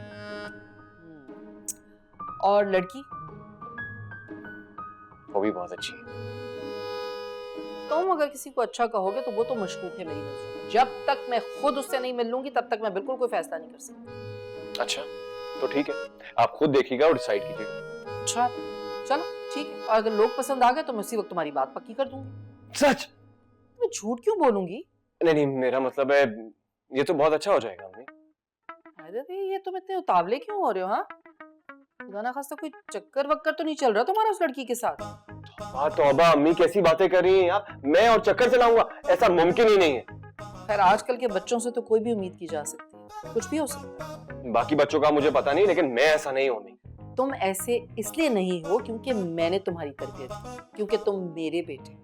और लड़की? वो भी बहुत अच्छी है। तुम अगर किसी को अच्छा कहोगे तो वो तो मशकूक है मेरी नजरों में। जब तक मैं खुद उससे नहीं मिल लूंगी तब तक मैं बिल्कुल कोई फैसला नहीं कर सकती। अच्छा तो ठीक है, आप खुद देखिएगा और डिसाइड कीजिएगा। अच्छा चलो ठीक है, और अगर लोग पसंद आ गए तो मैं उसी वक्त तुम्हारी बात पक्की कर दूंगी। सच? मैं झूठ क्यों बोलूंगी? नहीं नहीं, मेरा मतलब है ये तो बहुत अच्छा हो जाएगा अम्मी। अरे भाई ये तुम इतने उतावले क्यों हो रहे हो? हाँ, खुदा ना खास्ता कोई चक्कर वक्कर तो नहीं चल रहा तुम्हारा उस लड़की के साथ? तौबा अम्मी, कैसी बातें कर रही हैं आप? मैं और चक्कर चलाऊंगा? ऐसा मुमकिन ही नहीं है। खैर आजकल के बच्चों से तो कोई भी उम्मीद की जा सकती है, कुछ भी हो सकता है। बाकी बच्चों का मुझे पता नहीं, लेकिन मैं ऐसा नहीं हूं अम्मी। तुम ऐसे इसलिए नहीं हो क्योंकि मैंने तुम्हारी तरबियत की, क्योंकि तुम मेरे बेटे हो।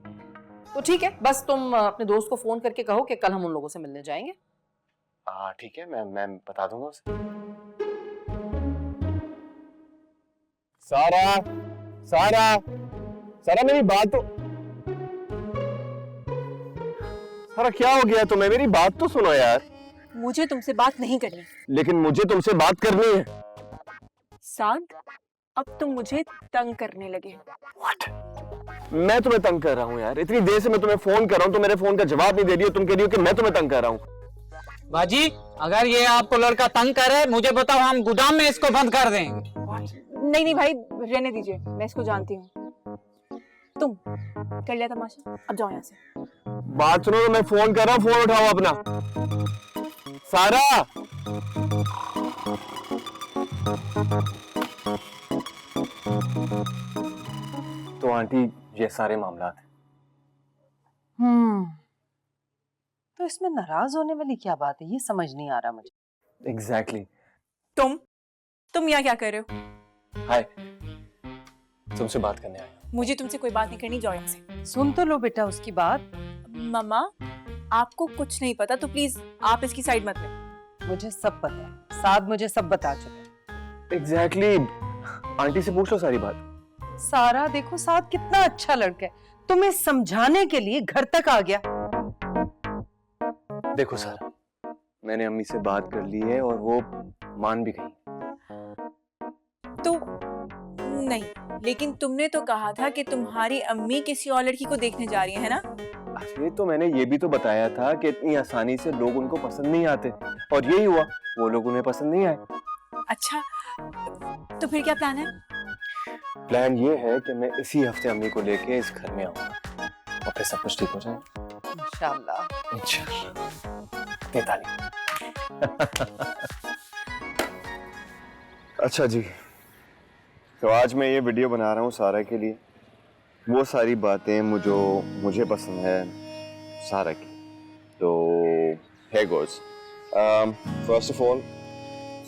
तो ठीक है, बस तुम अपने दोस्त को फोन करके कहो कि कल हम उन लोगों से मिलने जाएंगे। ठीक है, मैं बता दूंगा उसे। सारा सारा सारा मेरी बात तो, सारा क्या हो गया तुम्हें? मेरी बात तो सुनो यार। मुझे तुमसे बात नहीं करनी। लेकिन मुझे तुमसे बात करनी है। साद, अब तुम मुझे तंग करने लगे। What? मैं तुम्हें तंग कर रहा हूँ यार? इतनी देर से मैं तुम्हें फोन कर रहा हूँ, तुम मेरे फोन का जवाब नहीं दे रही हो, तुम कह रही हो कि मैं तुम्हें तंग कर रहा हूँ। बाजी, अगर ये आपको लड़का तंग करे, मुझे बताओ, हम गोदाम में इसको बंद कर देंगे। नहीं नहीं भाई, रहने दीजिए, मैं इसको जानती हूँ। तुम कर लिया तमाशा, अब जाओ यहाँ से। बात सुनो, तो मैं फोन कर रहा हूँ, फोन उठाओ अपना। सारा तो आंटी, ये सारे मामलात हैं। तो इसमें नाराज होने वाली क्या बात है, ये समझ नहीं आ रहा मुझे। एग्जैक्टली। तुम यहाँ क्या कर रहे हो? हाय, तुमसे बात करने आया हूँ। मुझे तुमसे कोई बात नहीं करनी, जाओ यहाँ से। सुन तो लो बेटा उसकी बात। मम्मा, आपको कुछ नहीं पता तो प्लीज आप इसकी साइड मत ले। मुझे सब पता है, साद मुझे सब बता चुका। एग्जैक्टली। आंटी से पूछ लो सारी बात। सारा देखो, साद कितना अच्छा लड़का है, तुम्हें समझाने के लिए घर तक आ गया। देखो सारा, मैंने अम्मी से बात कर ली है और वो मान भी गई। तो नहीं, लेकिन तुमने तो कहा था कि तुम्हारी अम्मी किसी और लड़की को देखने जा रही है ना? अरे तो मैंने ये भी तो बताया था कि इतनी आसानी से लोग उनको पसंद नहीं आते, और यही हुआ, वो लोग उन्हें पसंद नहीं आए। अच्छा, तो फिर क्या प्लान है? प्लान ये है कि मैं इसी हफ्ते अम्मी को लेके इस घर में आऊंगा और फिर सब कुछ ठीक हो जाए। इंशाल्लाह। इंशाल्लाह। ताली। अच्छा जी, तो आज मैं ये वीडियो बना रहा हूँ सारा के लिए। वो सारी बातें मुझे पसंद है सारा की। तो here goes. First of all,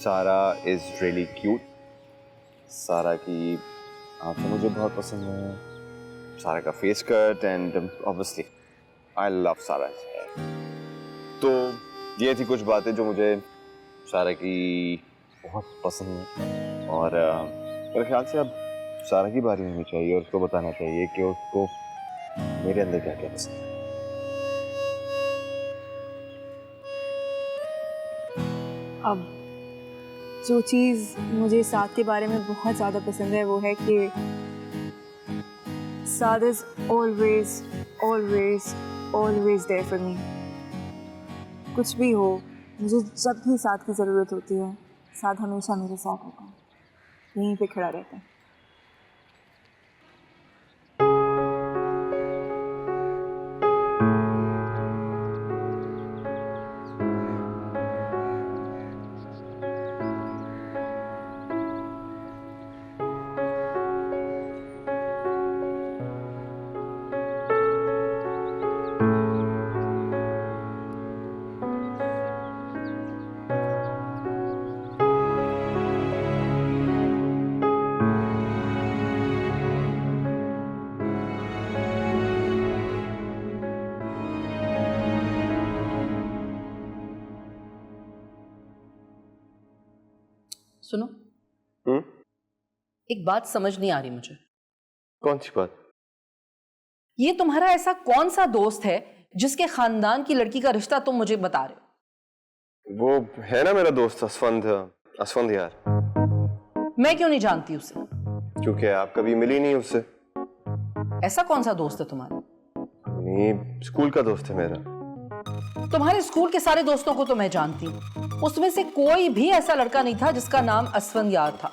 सारा is really cute. सारा की आंखें मुझे बहुत पसंद है, सारा का face cut, and obviously I love सारा's hair. तो ये थी कुछ बातें जो मुझे सारा की बहुत पसंद है, और मेरे ख्याल से अब सारा की बारी होनी चाहिए और उसको बताना चाहिए कि उसको मेरे अंदर क्या क्या पसंद है। अब जो चीज मुझे साद के बारे में बहुत ज्यादा पसंद है वो है कि Saad is always always always there for me. कुछ भी हो, मुझे जब भी साद की ज़रूरत होती है, साद हमेशा मेरे साथ होता है, यहीं पे खड़ा रहता है। सुनो, हम्म? एक बात समझ नहीं आ रही मुझे। कौन सी बात? ये तुम्हारा ऐसा कौन सा दोस्त है जिसके खानदान की लड़की का रिश्ता तुम मुझे बता रहे हो? वो है ना मेरा दोस्त असफंद यार। मैं क्यों नहीं जानती उसे? क्योंकि आप कभी मिली नहीं उससे। ऐसा कौन सा दोस्त है तुम्हारा? नहीं, स्कूल का दोस्त है मेरा। तुम्हारे स्कूल के सारे दोस्तों को तो मैं जानती हूँ, उसमें से कोई भी ऐसा लड़का नहीं था जिसका नाम असफंद यार था।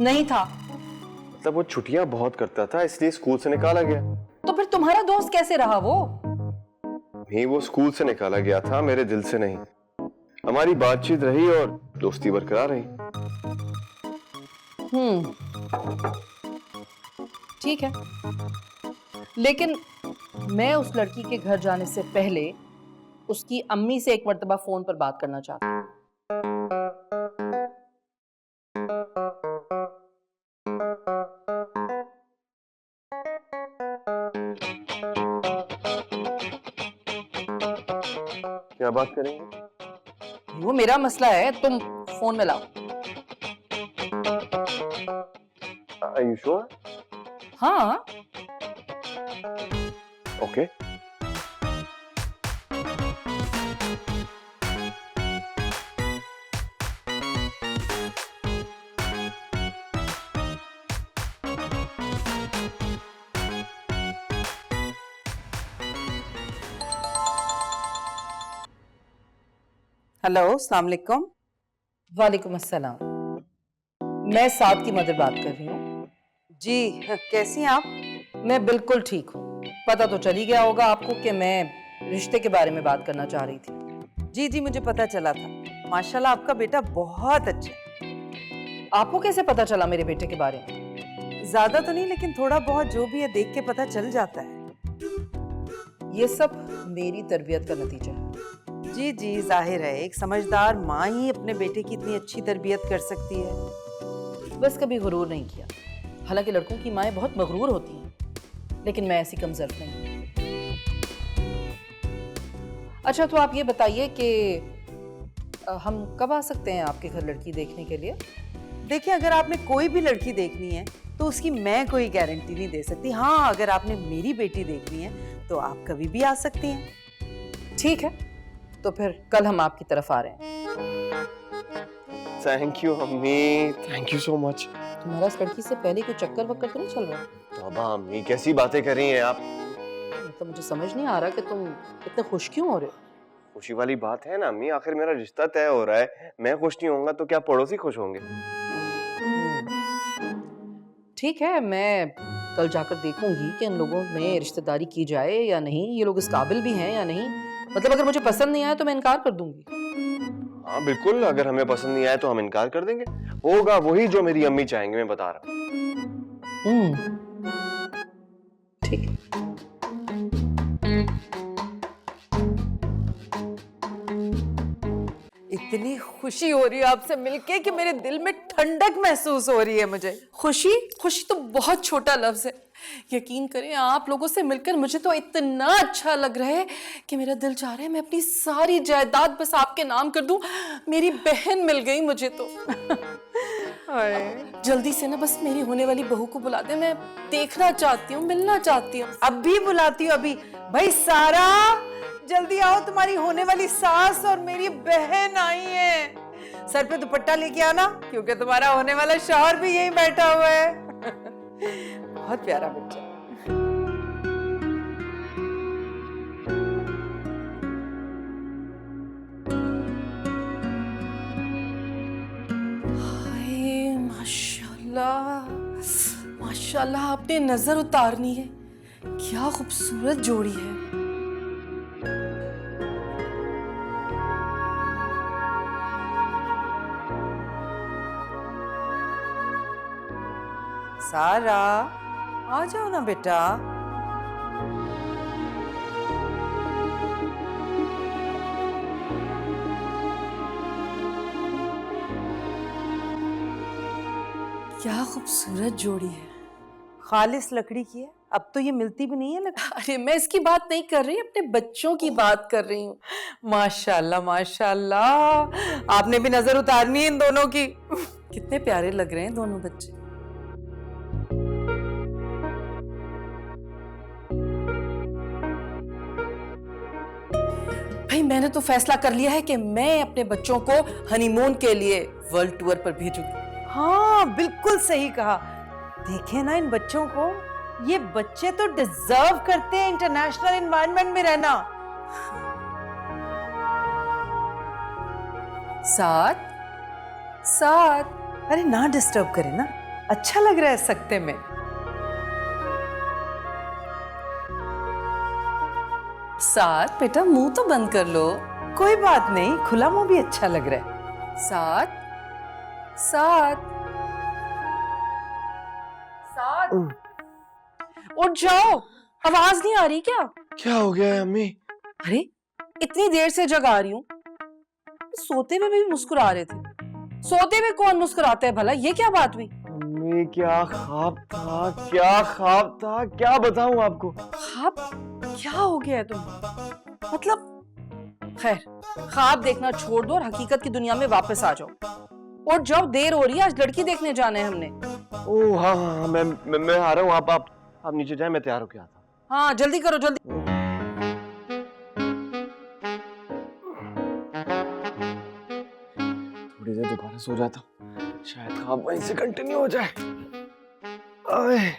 नहीं था। मतलब वो छुट्टियां बहुत करता था, इसलिए स्कूल से निकाला गया। तो फिर तुम्हारा दोस्त कैसे रहा वो? नहीं, वो स्कूल से निकाला गया था, मेरे दिल से नहीं। हमारी बातचीत रही और दोस्ती बरकरार रही। ठीक है, लेकिन मैं उस लड़की के घर जाने से पहले उसकी अम्मी से एक मर्तबा फोन पर बात करना चाहती हूँ। क्या बात करेंगे? वो मेरा मसला है, तुम फोन में लाओ। Are you sure? हाँ। Okay. हेलो, अस्सलाम वालेकुम। वालेकुम अस्सलाम। मैं साद की मदर बात कर रही हूँ। जी, कैसी हैं आप? मैं बिल्कुल ठीक हूँ। पता तो चल ही गया होगा आपको कि मैं रिश्ते के बारे में बात करना चाह रही थी। जी जी, मुझे पता चला था। माशाल्लाह आपका बेटा बहुत अच्छा है। आपको कैसे पता चला मेरे बेटे के बारे में? ज्यादा तो नहीं, लेकिन थोड़ा बहुत जो भी है देख के पता चल जाता है। ये सब मेरी तरबियत का नतीजा है। जी जी, जाहिर है एक समझदार माँ ही अपने बेटे की इतनी अच्छी तरबियत कर सकती है। बस कभी गुरूर नहीं किया। हालांकि लड़कों की माएँ बहुत मगरूर होती हैं, लेकिन मैं ऐसी कमजोर नहीं। अच्छा, तो आप ये बताइए कि हम कब आ सकते हैं आपके घर लड़की देखने के लिए? देखिए, अगर आपने कोई भी लड़की देखनी है तो उसकी मैं कोई गारंटी नहीं दे सकती। हाँ, अगर आपने मेरी बेटी देखनी है तो आप कभी भी आ सकती हैं। ठीक है, तो फिर कल हम आपकी तरफ आ रहे हैं। थैंक यू अम्मी, थैंक यू सो मच। तुम्हारा इस लड़की से पहले कोई चक्कर वक्कर तो नहीं चल रहा? तौबा अम्मी, कैसी बातें कर रही हैं आप? तो मुझे समझ नहीं आ रहा कि तुम इतने खुश क्यों हो रहे हो। खुशी वाली बात है ना अम्मी, आखिर मेरा रिश्ता तय हो रहा है। मैं खुश नहीं होऊंगा तो क्या पड़ोसी खुश होंगे? ठीक है, मैं कल जाकर देखूंगी कि इन लोगों में रिश्तेदारी की जाए या नहीं, ये लोग इस काबिल भी हैं या नहीं। मतलब अगर मुझे पसंद नहीं आया तो मैं इनकार कर दूंगी। हाँ बिल्कुल, अगर हमें पसंद नहीं आया तो हम इनकार कर देंगे। होगा वही जो मेरी अम्मी चाहेंगे, मैं बता रहा हूँ। ठीक है। इतनी खुशी हो रही है आपसे मिलके कि मेरे दिल में ठंडक महसूस हो रही है मुझे। खुशी? खुशी तो बहुत छोटा लफ्ज है। यकीन करें, आप लोगों से मिलकर मुझे तो इतना अच्छा लग रहा है कि मेरा दिल चाह रहा है मैं अपनी सारी जायदाद बस आपके नाम कर दूं। मेरी बहन मिल गई मुझे तो। जल्दी से ना बस मेरी होने वाली बहू को बुला दे, मैं देखना चाहती हूँ, मिलना चाहती हूँ। अभी बुलाती हूँ, अभी। भाई सारा, जल्दी आओ, तुम्हारी होने वाली सास और मेरी बहन आई है। सर पे दुपट्टा लेके आना, क्योंकि तुम्हारा होने वाला शौहर भी यहीं बैठा हुआ है। बहुत प्यारा बच्चा। हाय माशाल्लाह, माशाल्लाह, आपने नजर उतारनी है। क्या खूबसूरत जोड़ी है। सारा, आ जाओ ना बेटा। क्या खूबसूरत जोड़ी है। खालिस लकड़ी की है, अब तो ये मिलती भी नहीं है लगता। अरे मैं इसकी बात नहीं कर रही, अपने बच्चों की बात कर रही हूँ। माशाल्लाह माशाल्लाह, आपने भी नजर उतारनी है इन दोनों की। कितने प्यारे लग रहे हैं दोनों बच्चे। भाई मैंने तो फैसला कर लिया है कि मैं अपने बच्चों को हनीमून के लिए वर्ल्ड टूर पर भेजूंगी। हाँ बिल्कुल सही कहा। देखे ना इन बच्चों को, ये बच्चे तो डिजर्व करते हैं इंटरनेशनल एनवायरनमेंट में रहना। साथ साथ अरे ना डिस्टर्ब करे ना, अच्छा लग रहा है सकते में। साथ बेटा मुंह तो बंद कर लो। कोई बात नहीं, खुला मुंह भी अच्छा लग रहा है। साथ साथ साथ उठ जाओ, आवाज नहीं आ रही क्या? क्या हो गया है अम्मी? अरे इतनी देर से जगा रही हूँ, सोते में भी मुस्कुरा रहे थे। सोते में कौन मुस्कुराता है भला? ये क्या बात हुई? अम्मी क्या ख्वाब था, क्या ख्वाब था, क्या बताऊं आपको? ख्वाब? क्या हो गया है तुम्हें? मतलब खैर, ख्वाब देखना छोड़ दो और हकीकत की दुनिया में वापस आ जाओ। और जाओ, देर हो रही है, आज लड़की देखने जाना है हमने। ओह हाँ हाँ हाँ, मैं आ रहा हूँ। आप नीचे जाए, मैं तैयार होके आता हूँ। हाँ जल्दी करो जल्दी। थोड़ी देर दोबारा सो जाता हूँ, शायद ख्वाब वहीं से कंटिन्यू हो जाए। आए।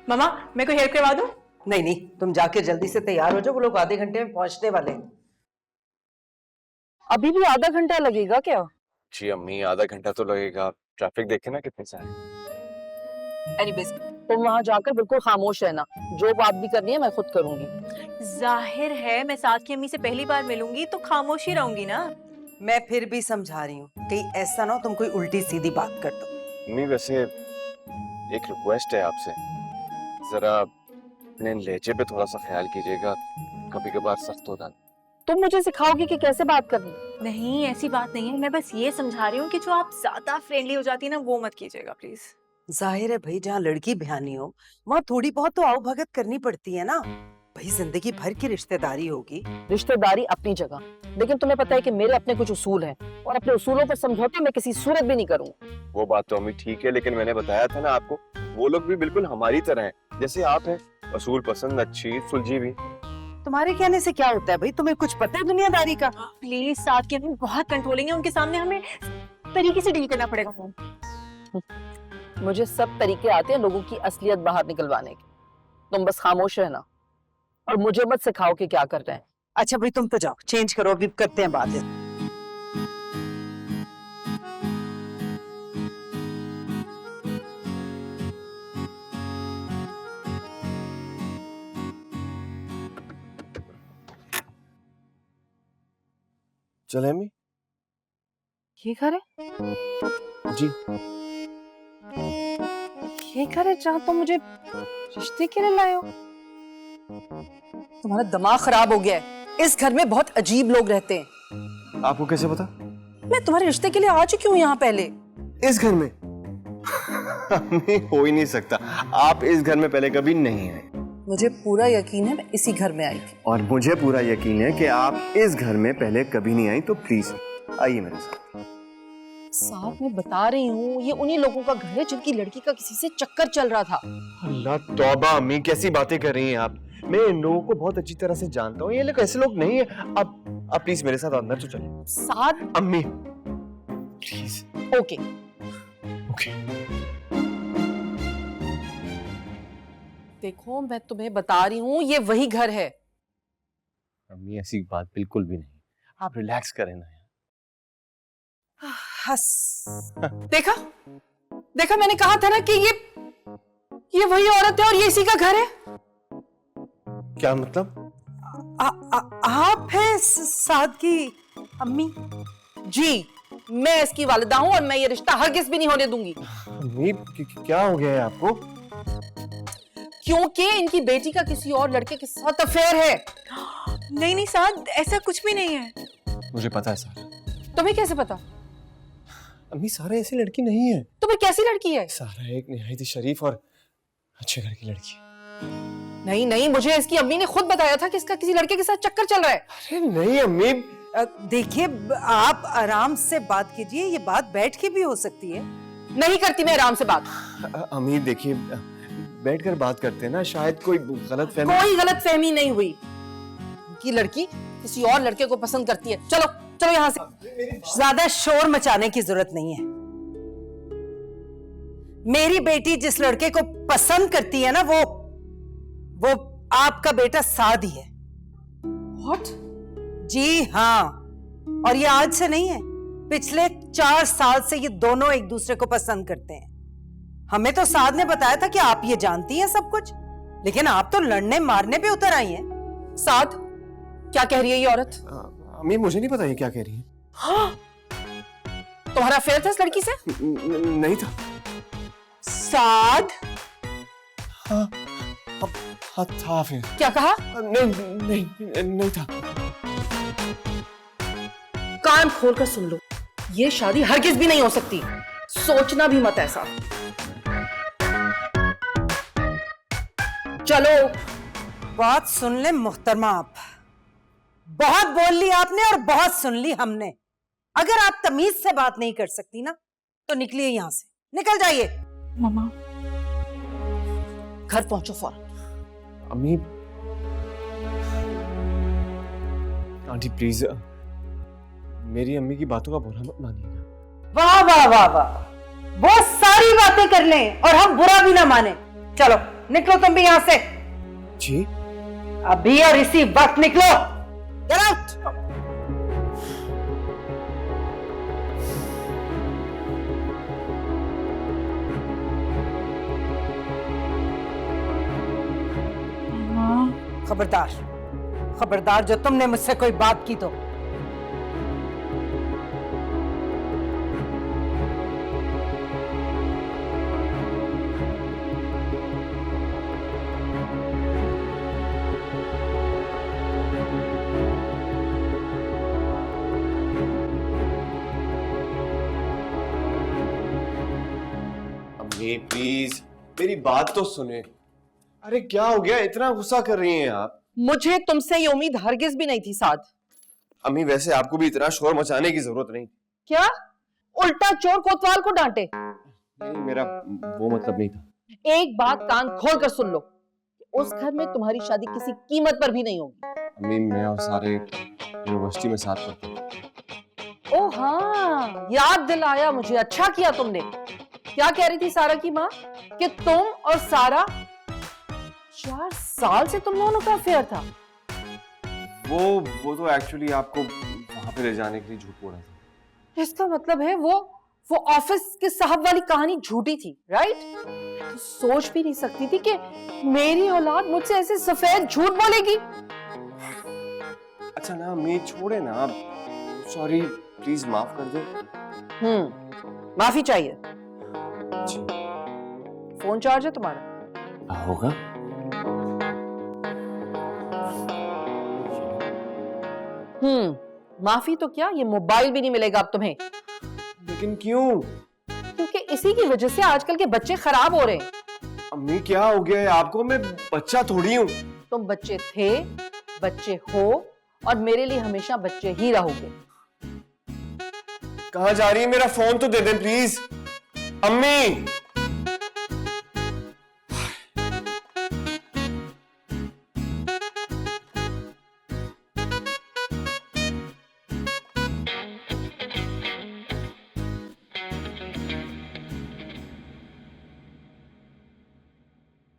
मामा मैं को हेयर करवा दूं? नहीं नहीं, तुम जाके जल्दी से तैयार हो जाओ, वो लोग आधे घंटे में पहुंचने वाले हैं। अभी भी आधा घंटा लगेगा क्या? जी अम्मी, आधा घंटा तो लगेगा। ट्रैफिक देखे ना कितने सारे। एनीवेज, तुम वहां जाकर बिल्कुल खामोश रहना। जो बात भी करनी है मैं खुद करूंगी। जाहिर है मैं साथ की अम्मी से पहली बार मिलूंगी तो खामोश ही रहूंगी ना। मैं फिर भी समझा रही हूँ, कहीं ऐसा ना हो तुम कोई उल्टी सीधी बात कर दो। अम्मी वैसे एक रिक्वेस्ट है आपसे, जरा अपने लहजे पे थोड़ा सा ख्याल कीजिएगा, कभी कभार सख्त हो जाता। तुम मुझे सिखाओगी कि कैसे बात करनी? नहीं ऐसी बात नहीं है, मैं बस ये समझा रही हूँ कि जो आप ज्यादा फ्रेंडली हो जाती है ना वो मत कीजिएगा प्लीज। जाहिर है भाई, जहाँ लड़की बयानी हो वहाँ थोड़ी बहुत तो आओ भगत करनी पड़ती है ना भाई, जिंदगी भर की रिश्तेदारी होगी। रिश्तेदारी अपनी जगह, लेकिन तुम्हें पता है कि मेरे अपने कुछ उसूल हैं और अपने उसूलों पर समझौता मैं किसी सूरत भी नहीं करूंगा। वो बात तो अम्मी ठीक है, लेकिन मैंने बताया था ना आपको, वो लोग भी बिल्कुल हमारी तरह हैं, जैसे आप हैं, असूल पसंद, अच्छी सुलझी भी। तुम्हारे कहने से क्या होता है भाई, तुम्हें कुछ पता है दुनियादारी का? प्लीज साथ की अम्मी बहुत कंट्रोलिंग है, उनके सामने हमें तरीके से डील करना पड़ेगा। मुझे सब तरीके आते हैं लोगों की असलियत बाहर निकलवाने के। तुम बस खामोश रहना और मुझे मत सिखाओ कि क्या करना है। अच्छा भाई तुम तो जाओ, चेंज करो, अभी करते हैं बात। चले अम्मी? ये घर है? जी। ये घर है जहाँ तुम मुझे रिश्ते के लिए लाए हो? तुम्हारा दिमाग खराब हो गया है। इस घर में बहुत अजीब लोग रहते हैं। आपको कैसे पता? मैं तुम्हारे रिश्ते के लिए आ चुकी हूँ यहाँ पहले। इस घर में? अम्मी हो ही नहीं सकता, आप इस घर में पहले कभी नहीं आए। मुझे पूरा यकीन है मैं इसी घर में आई थी। और मुझे पूरा यकीन है कि आप इस घर में पहले कभी नहीं आई, तो प्लीज आइए मेरे साथ। साथ में बता रही हूँ, ये उन्हीं लोगों का घर है जिनकी लड़की का किसी से चक्कर चल रहा था। अल्लाह तौबा अम्मी, कैसी बातें कर रही हैं आप? मैं इन लोगों को बहुत अच्छी तरह से जानता हूँ, ये लोग ऐसे लोग नहीं है। आप प्लीज मेरे साथ अंदर तो चलिए। साथ? अम्मी प्लीज। Okay okay. देखो मैं तुम्हें बता रही हूँ, ये वही घर है। अम्मी ऐसी बात बिल्कुल भी नहीं, आप रिलैक्स करें ना। हंस। देखा देखा, मैंने कहा था ना कि ये वही औरत है और ये इसी का घर है। क्या मतलब? आप हैं साथ की अम्मी? जी, मैं इसकी वालिदा हूँ और मैं ये रिश्ता हरगिज़ भी नहीं होने दूंगी। अम्मी क्या हो गया है आपको? क्योंकि इनकी बेटी का किसी और लड़के के साथ अफेयर है। नहीं नहीं साथ, ऐसा कुछ भी नहीं है। मुझे पता है सारा। तुम्हें कैसे पता? अम्मी सारा ऐसी लड़की नहीं है। तुम्हें पर कैसी लड़की है? सारा एक निहायत ही शरीफ और अच्छे घर की लड़की है। नहीं नहीं, मुझे इसकी अम्मी ने खुद बताया था कि इसका किसी लड़के के साथ चक्कर चल रहा है। अरे नहीं अम्मी, देखिए, आप आराम से बात कीजिए, ये बात बैठ के भी हो सकती है। नहीं करती मैं आराम से बात। अम्मी देखिए, बैठकर बात करते हैं ना, शायद कोई गलतफहमी। कोई गलतफहमी नहीं हुई कि लड़की किसी और लड़के को पसंद करती है। चलो चलो यहाँ से। ज्यादा शोर मचाने की जरूरत नहीं है। मेरी बेटी जिस लड़के को पसंद करती है ना, वो आपका बेटा साद ही है। What? जी हाँ, और ये आज से नहीं है, पिछले 4 साल से ये दोनों एक दूसरे को पसंद करते हैं। हमें तो साद ने बताया था कि आप ये जानती हैं सब कुछ, लेकिन आप तो लड़ने मारने पे उतर आई हैं। साद, क्या कह रही है ये औरत? अम्मी मुझे नहीं पता ये क्या कह रही है। हाँ? तुम्हारा अफेयर था इस लड़की से? नहीं था। साद? हाँ, हाँ था फिर। क्या कहा? नहीं था। कान खोलकर सुन लो, ये शादी हरगिज भी नहीं हो सकती। सोचना भी मत ऐसा। चलो। बात सुन ले मुहतरमा, आप बहुत बोल ली आपने और बहुत सुन ली हमने। अगर आप तमीज से बात नहीं कर सकती ना, तो निकलिए यहां से, निकल जाइए। मम्मा, घर पहुंचो फौरन। अम्मी, आंटी प्लीज मेरी अम्मी की बातों का बुरा मत मानिएगा। वाह वाह वाह वाह, वो सारी बातें कर लें और हम बुरा भी ना माने। चलो निकलो तुम भी यहां से, जी अभी और इसी वक्त निकलो। Get out! खबरदार, खबरदार, जो तुमने मुझसे कोई बात की तो। अम्मी प्लीज मेरी बात तो सुने। अरे क्या हो गया, इतना गुस्सा कर रही हैं आप? मुझे तुमसे ये उम्मीद हरगिज भी नहीं थी साद। अम्मी वैसे आपको भी इतना शोर मचाने की जरूरत नहीं। क्या? उल्टा चोर कोतवाल को डांटे? नहीं, मेरा वो मतलब नहीं था। एक बात कान खोल कर सुन लो, उस घर में तुम्हारी शादी किसी कीमत पर भी नहीं होगी। अम्मी मैं और सारे यूनिवर्सिटी में साथ पढ़ते हैं। ओ हाँ, याद दिलाया मुझे, अच्छा किया तुमने। क्या कह रही थी सारा की माँ कि तुम और सारा 4 साल से तुम दोनों का अफेयर था? वो तो एक्चुअली आपको वहां पे ले जाने के लिए झूठ बोल रहा था। इसका मतलब है वो ऑफिस के साहब वाली कहानी झूठी थी, राइट? तो सोच भी नहीं सकती थी कि मेरी औलाद मुझसे ऐसे सफेद झूठ बोलेगी। अच्छा ना अम्मी छोड़े ना आप, सॉरी प्लीज माफ कर दे। माफी चाहिए। जी फोन चार्ज है तुम्हारा? होगा। माफी तो क्या, ये मोबाइल भी नहीं मिलेगा अब तुम्हें। लेकिन क्यों? क्योंकि इसी की वजह से आजकल के बच्चे खराब हो रहे हैं। अम्मी क्या हो गया है आपको? मैं बच्चा थोड़ी हूँ। तुम बच्चे थे, बच्चे हो और मेरे लिए हमेशा बच्चे ही रहोगे। कहाँ जा रही है? मेरा फोन तो दे दे प्लीज। अम्मी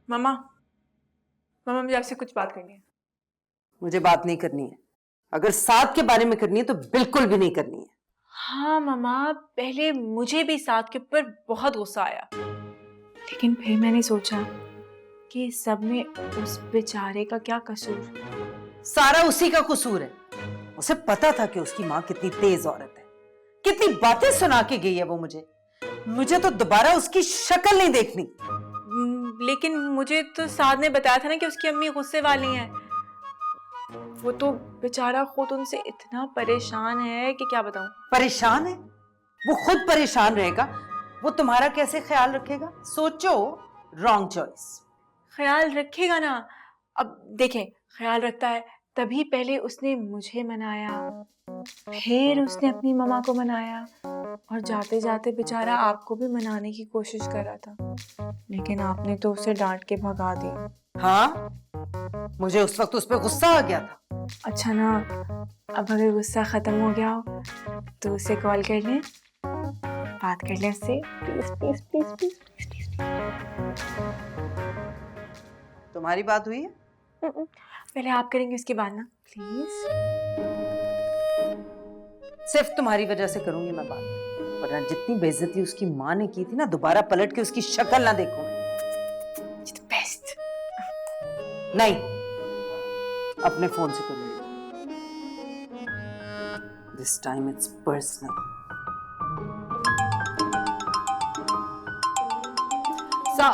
मम्मा, मम्मा मुझे आपसे कुछ बात करनी है। मुझे बात नहीं करनी है। अगर साद के बारे में करनी है तो बिल्कुल भी नहीं करनी है। हाँ मम्मा, पहले मुझे भी साद के ऊपर बहुत गुस्सा आया, लेकिन फिर मैंने सोचा कि सब में उस बेचारे का क्या कसूर। सारा उसी का कसूर है। उसे पता था कि उसकी माँ कितनी तेज औरत है, कितनी बातें सुना के गई है वो मुझे तो दोबारा उसकी शक्ल नहीं देखनी। लेकिन मुझे तो साद ने बताया था ना कि उसकी अम्मी गुस्से वाली हैं। वो तो बेचारा खुद उनसे इतना परेशान है कि क्या बताऊं। परेशान है? वो खुद परेशान रहेगा। वो तुम्हारा कैसे ख्याल रखेगा? सोचो, रॉन्ग चॉइस। ख्याल रखेगा ना। अब देखें, ख्याल रखता है तभी पहले उसने मुझे मनाया, फिर उसने अपनी मम्मा को मनाया, और जाते जाते बेचारा आपको भी मनाने की कोशिश कर रहा था, लेकिन आपने तो उसे डांट के भगा दिया। हाँ, मुझे उस वक्त उस पर गुस्सा आ गया था। अच्छा ना, अब अगर गुस्सा खत्म हो गया हो तो उसे कॉल कर लें, बात कर लें उससे, please please please please please please. तुम्हारी बात हुई है? पहले आप करेंगे उसके बाद ना, प्लीज। सिर्फ तुम्हारी वजह से करूंगी मैं बात, वरना जितनी बेइज्जती उसकी माँ ने की थी ना, दोबारा पलट के उसकी शक्ल ना देखो। बेस्ट। नहीं, अपने फोन से करूंगी। This time it's personal. सा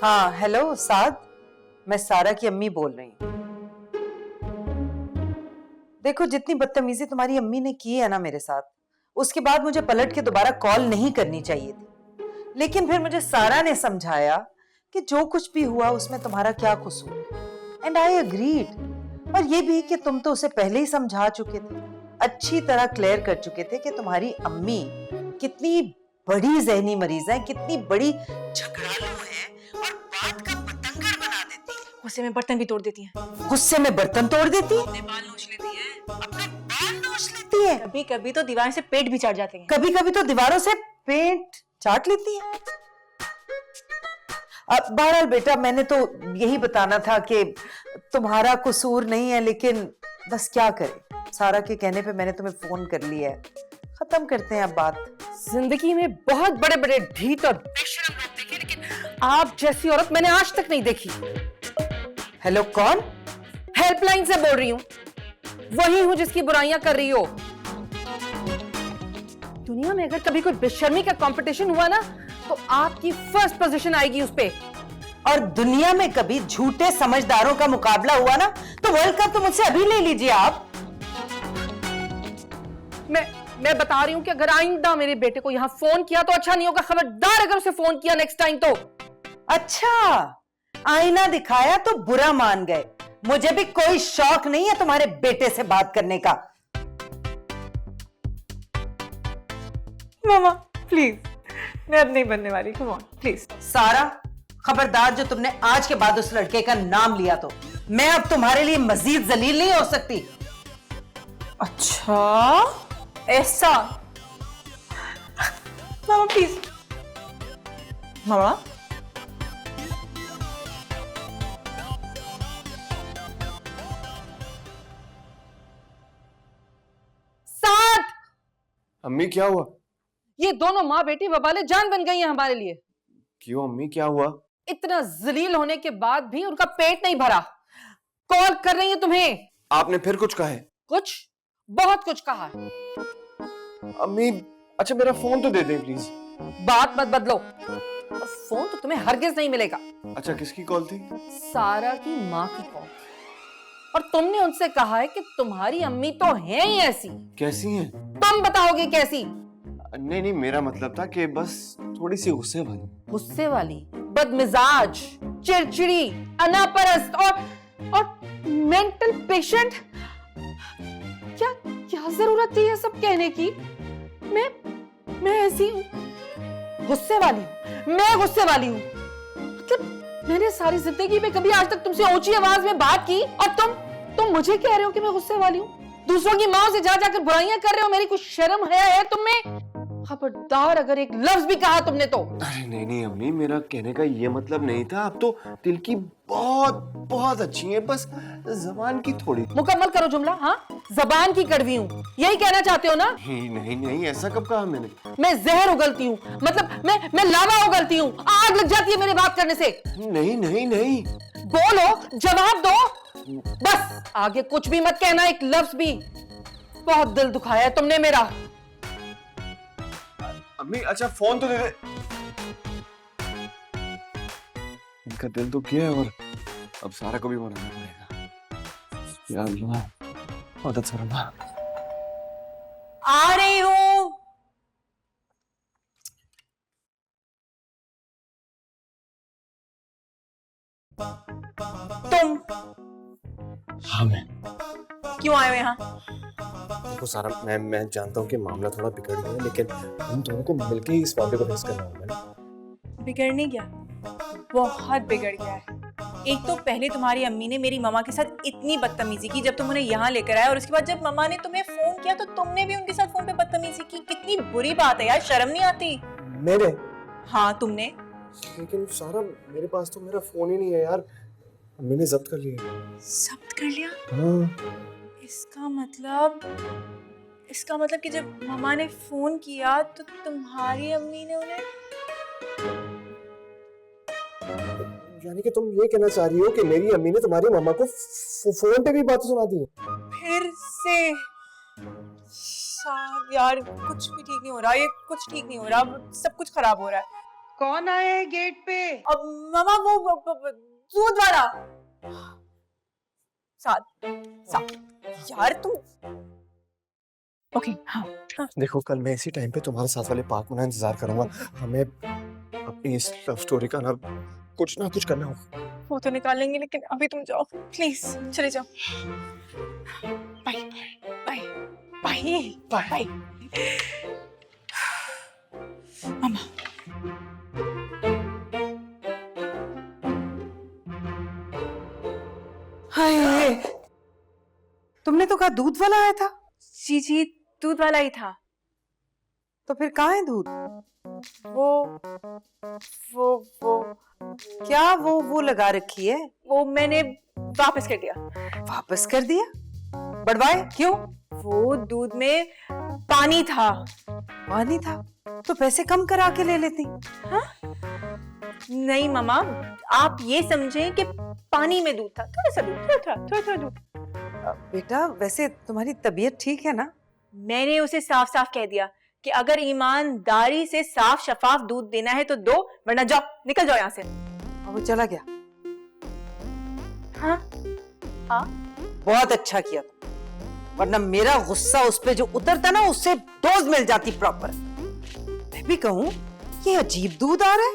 हाँ, हेलो साद, मैं सारा की अम्मी बोल रही हूँ। देखो, जितनी बदतमीजी तुम्हारी अम्मी ने की है ना मेरे साथ, उसके बाद मुझे पलट के दोबारा कॉल नहीं करनी चाहिए थी, लेकिन फिर मुझे सारा ने समझाया कि जो कुछ भी हुआ उसमें तुम्हारा क्या कसूर है, एंड आई अग्रीड। और ये भी कि तुम तो उसे पहले ही समझा चुके थे, अच्छी तरह क्लियर कर चुके थे कि तुम्हारी अम्मी कितनी बड़ी जहनी मरीज है, कितनी बड़ी झगड़ालू है, और बात का पतंगर बना देती है। गुस्से में बर्तन भी तोड़ देती हैं। गुस्से में बर्तन तोड़ देती है, अपने बाल नोच लेती है, अपने बाल नोच लेती है, कभी कभी तो दीवार से पेट भी चढ़ जाते हैं। कभी कभी तो दीवारों से पेंट चाट लेती है। अब बहरहाल बेटा, मैंने तो यही बताना था कि तुम्हारा कसूर नहीं है, लेकिन बस क्या करें, सारा के कहने पे मैंने तुम्हें फोन कर लिया है। खत्म करते हैं अब बात। जिंदगी में बहुत बड़े बड़े ढीठ और बेशरम लोग देखे, लेकिन आप जैसी औरत मैंने आज तक नहीं देखी। हेलो, कौन? हेल्पलाइन से बोल रही हूँ, वही हूँ जिसकी बुराइयां कर रही हो। दुनिया में अगर कभी कोई बेशर्मी का कंपटीशन हुआ ना, तो आपकी फर्स्ट पोजीशन आएगी उस पे। और दुनिया में कभी झूठे समझदारों का मुकाबला हुआ ना, तो वर्ल्ड कप तो मुझसे अभी ले लीजिए आप। मैं बता रही हूँ कि अगर आइंदा मेरे बेटे को यहाँ फोन किया तो अच्छा नहीं होगा। खबरदार अगर उसे फोन किया नेक्स्ट टाइम तो। अच्छा, आईना दिखाया तो बुरा मान गए। मुझे भी कोई शौक नहीं है तुम्हारे बेटे से बात करने का। मामा प्लीज, मैं अब नहीं बनने वाली, कम ऑन प्लीज। सारा, खबरदार, जो तुमने आज के बाद उस लड़के का नाम लिया तो मैं अब तुम्हारे लिए मजीद जलील नहीं हो सकती। अच्छा ऐसा? मामा प्लीज। मामा साथ अम्मी क्या हुआ? ये दोनों माँ बेटी वबाले जान बन गई हैं हमारे लिए। क्यों अम्मी, क्या हुआ? इतना जलील होने के बाद भी उनका पेट नहीं भरा, कॉल कर रही है तुम्हें। आपने फिर कुछ कहा है? कुछ, बहुत कुछ कहा है। अम्मी, अच्छा मेरा फोन तो दे दें प्लीज। बात मत बदलो, और फोन तो तुम्हें हरगिज नहीं मिलेगा। अच्छा, किसकी कॉल थी? सारा की माँ की कॉल, और तुमने उनसे कहा है कि तुम्हारी अम्मी तो है ही ऐसी। कैसी हैं? तुम बताओगे कैसी? नहीं नहीं, मेरा मतलब था कि बस थोड़ी सी गुस्से वाली। गुस्से वाली, बदमिजाज, चिड़चिड़ी, अनापरस्त और मेंटल पेशेंट। क्या क्या जरूरत थी ये सब कहने की? मैं ऐसी हूँ, गुस्से वाली हूँ, मैं गुस्से वाली हूँ। मतलब मैंने सारी जिंदगी में कभी आज तक तुमसे ऊंची आवाज में बात की, और तुम मुझे कह रहे हो कि मैं गुस्से वाली हूँ? दूसरों की माँ से जा जाकर बुराइयां कर रहे हो। मेरी कुछ शर्म है तुम में? खबरदार अगर एक लफ्ज भी कहा तुमने तो। अरे नहीं नहीं अम्मी, मेरा कहने का ये मतलब नहीं था। आप तो दिल की बहुत बहुत अच्छी हैं, बस जबान की थोड़ी। मुकम्मल करो जुमला। हाँ, जबान की कड़वी हूँ, यही कहना चाहते हो ना? नहीं नहीं नहीं, ऐसा कब कहा मैंने? मैं जहर उगलती हूँ, मतलब मैं लावा उगलती हूँ, आग लग जाती है मेरे बात करने से। नहीं नहीं नहीं। बोलो, जवाब दो, बस आगे कुछ भी मत कहना, एक लफ्ज भी। बहुत दिल दुखाया है तुमने मेरा। अम्मी अच्छा फोन तो दे दे। का दिल तो किया है और अब सारा को भी मनाना पड़ेगा। या अल्लाह, मदद करो ना। आ रही हूँ। तुम हाँ मैं क्यों आए हो यहाँ? देखो सारा, मैं जानता हूँ कि मामला थोड़ा बिगड़ गया है, लेकिन हम दोनों को मिलके ही इस मामले को फेस करना होगा ना। बिगड़ने गया, बहुत बिगड़ गया है। एक तो पहले तुम्हारी अम्मी ने मेरी मम्मा के साथ इतनी बदतमीजी की जब तुम उन्हें यहाँ लेकर आए, और उसके बाद जब मम्मा ने तुम्हें फोन किया तो तुमने भी उनके साथ फोन पे बदतमीजी की। कितनी बुरी बात है यार, शर्म नहीं आती? मेरे हाँ तुमने। लेकिन सारा, मेरे पास तो मेरा फोन ही नहीं है यार, अम्मी ने जब्त कर लिया। जब्त कर लिया? हाँ। इसका मतलब कि जब मम्मा ने फोन किया तो तुम्हारी अम्मी ने उन्हें। यानी कि तुम ये कहना चाह रही हो कि मेरी अम्मी ने तुम्हारी मम्मा को फोन पे भी बातें सुना दी? फिर से यार कुछ भी ठीक नहीं हो रहा, ये कुछ ठीक नहीं हो रहा, सब कुछ खराब हो रहा है। कौन आया है गेट पे? अब मामा वो दूध वाला। साथ यार तुम। ओके हाँ। देखो कल मैं इसी टाइम पे तुम्हारे साथ वाले पार्क में ना इंतजार करूंगा। हमें अपनी इस लव स्टोरी का ना कुछ करना होगा। वो तो निकालेंगे, लेकिन अभी तुम जाओ प्लीज, चले जाओ। बाय बाय बाय बाय मामा। हाय, तुमने तो कहा दूध वाला आया था। जी दूध वाला ही था। तो फिर कहाँ है दूध? वो क्या वो लगा रखी है? वो मैंने वापस कर दिया। वापस कर दिया? बढ़वाए क्यों? वो दूध में पानी था। पानी था तो पैसे कम करा के ले लेती। हाँ? नहीं मामा, आप ये समझें कि पानी में दूध था, थोड़ा सा दूध, थोड़ा दूध। बेटा वैसे तुम्हारी तबीयत ठीक है ना? मैंने उसे साफ साफ कह दिया कि अगर ईमानदारी से साफ शफाफ दूध देना है तो दो, वरना जाओ, निकल जाओ यहाँ से। और वो चला गया? हाँ हाँ। बहुत अच्छा किया तुम, वरना मेरा गुस्सा उस पे जो उतरता ना उससे डोज मिल जाती प्रॉपर। मैं भी कहूँ ये अजीब दूध आ रहा है,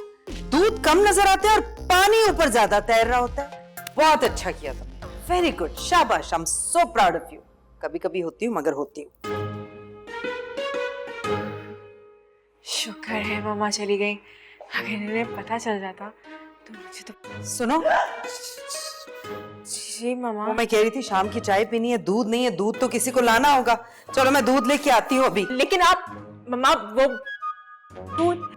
दूध कम नजर आता है और पानी ऊपर ज्यादा तैर रहा होता है। बहुत अच्छा किया तुम, वेरी गुड, शाबाश, आई am so proud of you. कभी कभी होती हूँ मगर होती हूँ। शुक्र है मामा चली गई, अगर इन्हें पता चल जाता तो मुझे तो। सुनो, जी मामा। वो मैं कह रही थी शाम की चाय पीनी है, दूध नहीं है, दूध तो किसी को लाना होगा। चलो मैं दूध लेके आती हूँ अभी। लेकिन आप मामा वो दूध।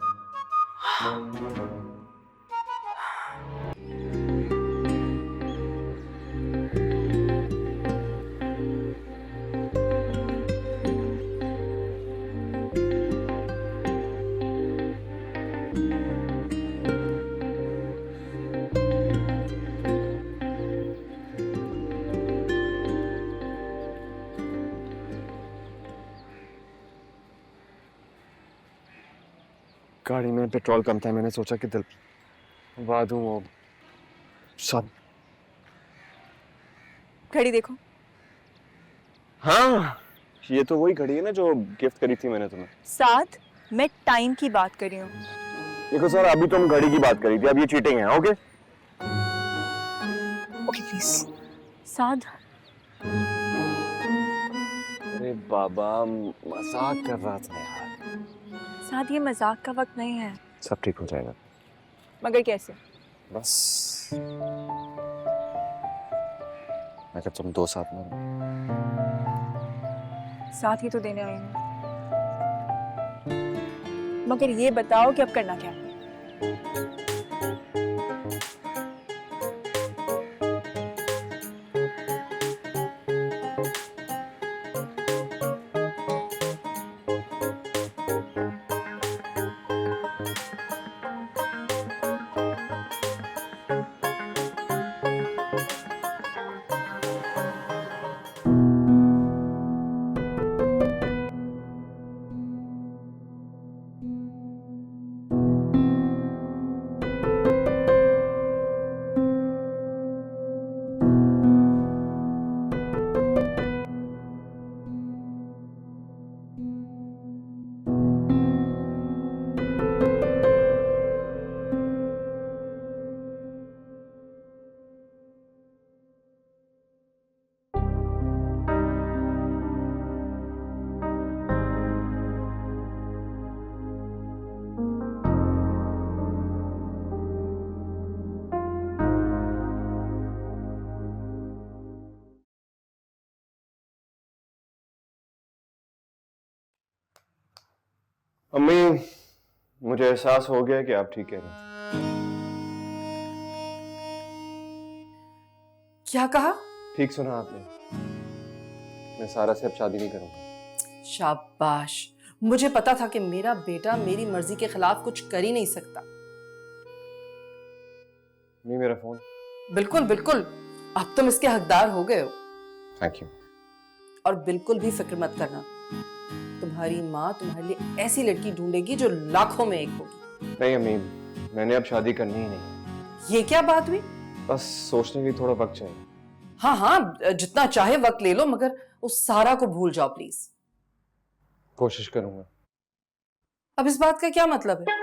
गाड़ी में पेट्रोल कम था, मैंने सोचा कि दिलवा दूं वो सब। घड़ी देखो। हाँ, ये तो वही घड़ी है ना जो गिफ्ट करी थी मैंने तुम्हें। साथ मैं टाइम की बात कर रही हूँ। देखो सर, अभी तुम घड़ी की बात करी थी, अब ये चीटिंग है। Okay okay please. साथ अरे बाबा, मजाक कर रहा था यार। साथ ये मजाक का वक्त नहीं है। सब ठीक हो जाएगा। मगर कैसे? बस अगर तुम दो साथ में रहो। साथ ही तो देने आई हूँ, मगर ये बताओ कि अब करना क्या? अम्मी, मुझे एहसास हो गया कि आप ठीक कह रहे हैं। क्या कहा? ठीक सुना आपने। मैं सारा से अब शादी नहीं करूंगा। शाबाश, मुझे पता था कि मेरा बेटा मेरी मर्जी के खिलाफ कुछ कर ही नहीं सकता। नहीं, मेरा फोन। बिल्कुल बिल्कुल, अब तुम इसके हकदार हो गए हो। Thank you. और बिल्कुल भी फिक्र मत करना, तुम्हारी माँ तुम्हारे लिए ऐसी लड़की ढूंढेगी जो लाखों में एक होगी। नहीं अम्मी, मैंने अब शादी करनी ही नहीं। ये क्या बात हुई? बस सोचने के लिए थोड़ा वक्त चाहिए। हाँ हाँ, जितना चाहे वक्त ले लो, मगर उस सारा को भूल जाओ प्लीज। कोशिश करूंगा। अब इस बात का क्या मतलब है?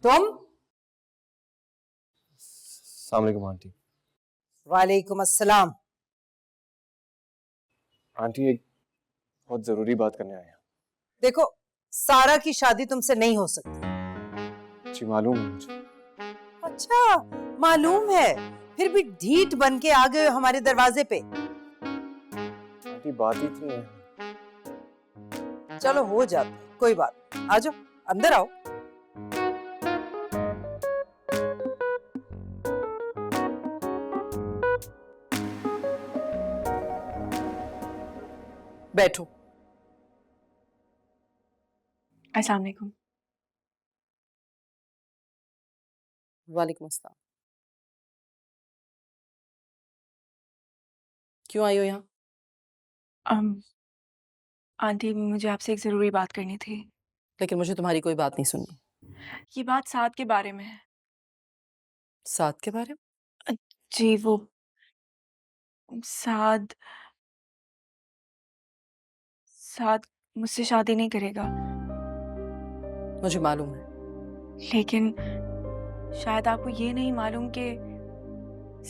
तुम? अस्सलाम वालेकुम आंटी। वालेकुम अस्सलाम। आंटी, एक बहुत जरूरी बात करने आया। देखो, सारा की शादी तुमसे नहीं हो सकती। जी मालूम है मुझे। अच्छा, मालूम है? फिर भी ढीठ बन के आ गए हो हमारे दरवाजे पे। आंटी, बात ही इतनी है। चलो, हो जाता है, कोई बात नहीं। आ जाओ, अंदर आओ। बैठो। अस्सलाम वालेकुम। वालेकुम अस्सलाम। क्यों आई हो यहाँ? आंटी, मुझे आपसे एक ज़रूरी बात करनी थी। लेकिन मुझे तुम्हारी कोई बात नहीं सुननी। ये बात साद के बारे में है। साथ के बारे में? जी, वो साद साद मुझसे शादी नहीं करेगा। मुझे मालूम है। लेकिन शायद आपको ये नहीं मालूम कि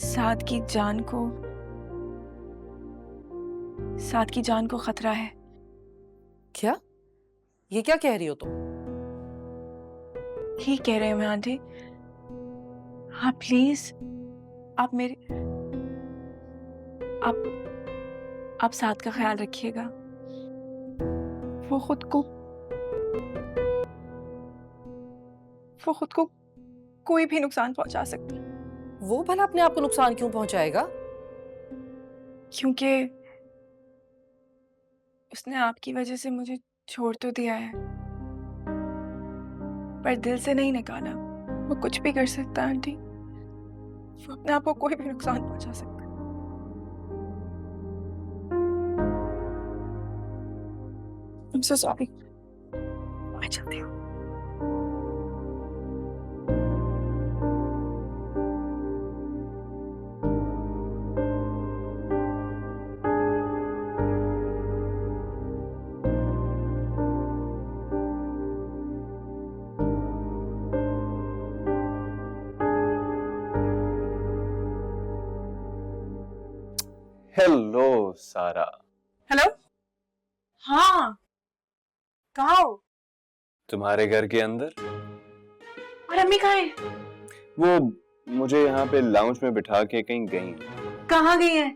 साद की जान को खतरा है। क्या? ये क्या कह रही हो तुम? ही कह रहे हैं मैं आंटी। हाँ प्लीज, आप मेरे आप साद का ख्याल रखिएगा। वो खुद को कोई भी नुकसान पहुंचा सकता है। वो भला अपने आप को नुकसान क्यों पहुंचाएगा? क्योंकि उसने आपकी वजह से मुझे छोड़ तो दिया है, पर दिल से नहीं निकाला। वो कुछ भी कर सकता है आंटी। वो अपने आप को कोई भी नुकसान पहुंचा सकता है। I'm so sorry। मैं चलती हूँ। हेलो सारा। हेलो। हाँ, कहाँ हो? तुम्हारे घर के अंदर। और अम्मी कहाँ है? वो मुझे यहाँ पे लाउंज में बिठा के कहीं गई। कहाँ गई है?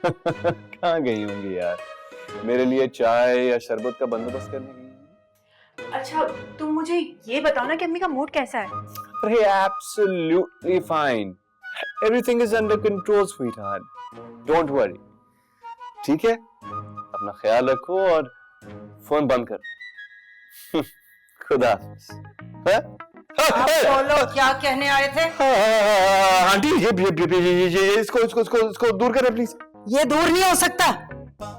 कहाँ गई होंगी यार, मेरे लिए चाय या शरबत का बंदोबस्त करने गई होंगी। अच्छा, तुम मुझे ये बताओ ना कि अम्मी का मूड कैसा है? अरे absolutely fine, everything is under control sweetheart, don't worry. ठीक है, अपना ख्याल रखो और फोन बंद करो। खुदा हाफिज। आप बोलो, क्या कहने आए थे? आंटी, ये इसको दूर करें प्लीज। ये दूर नहीं हो सकता।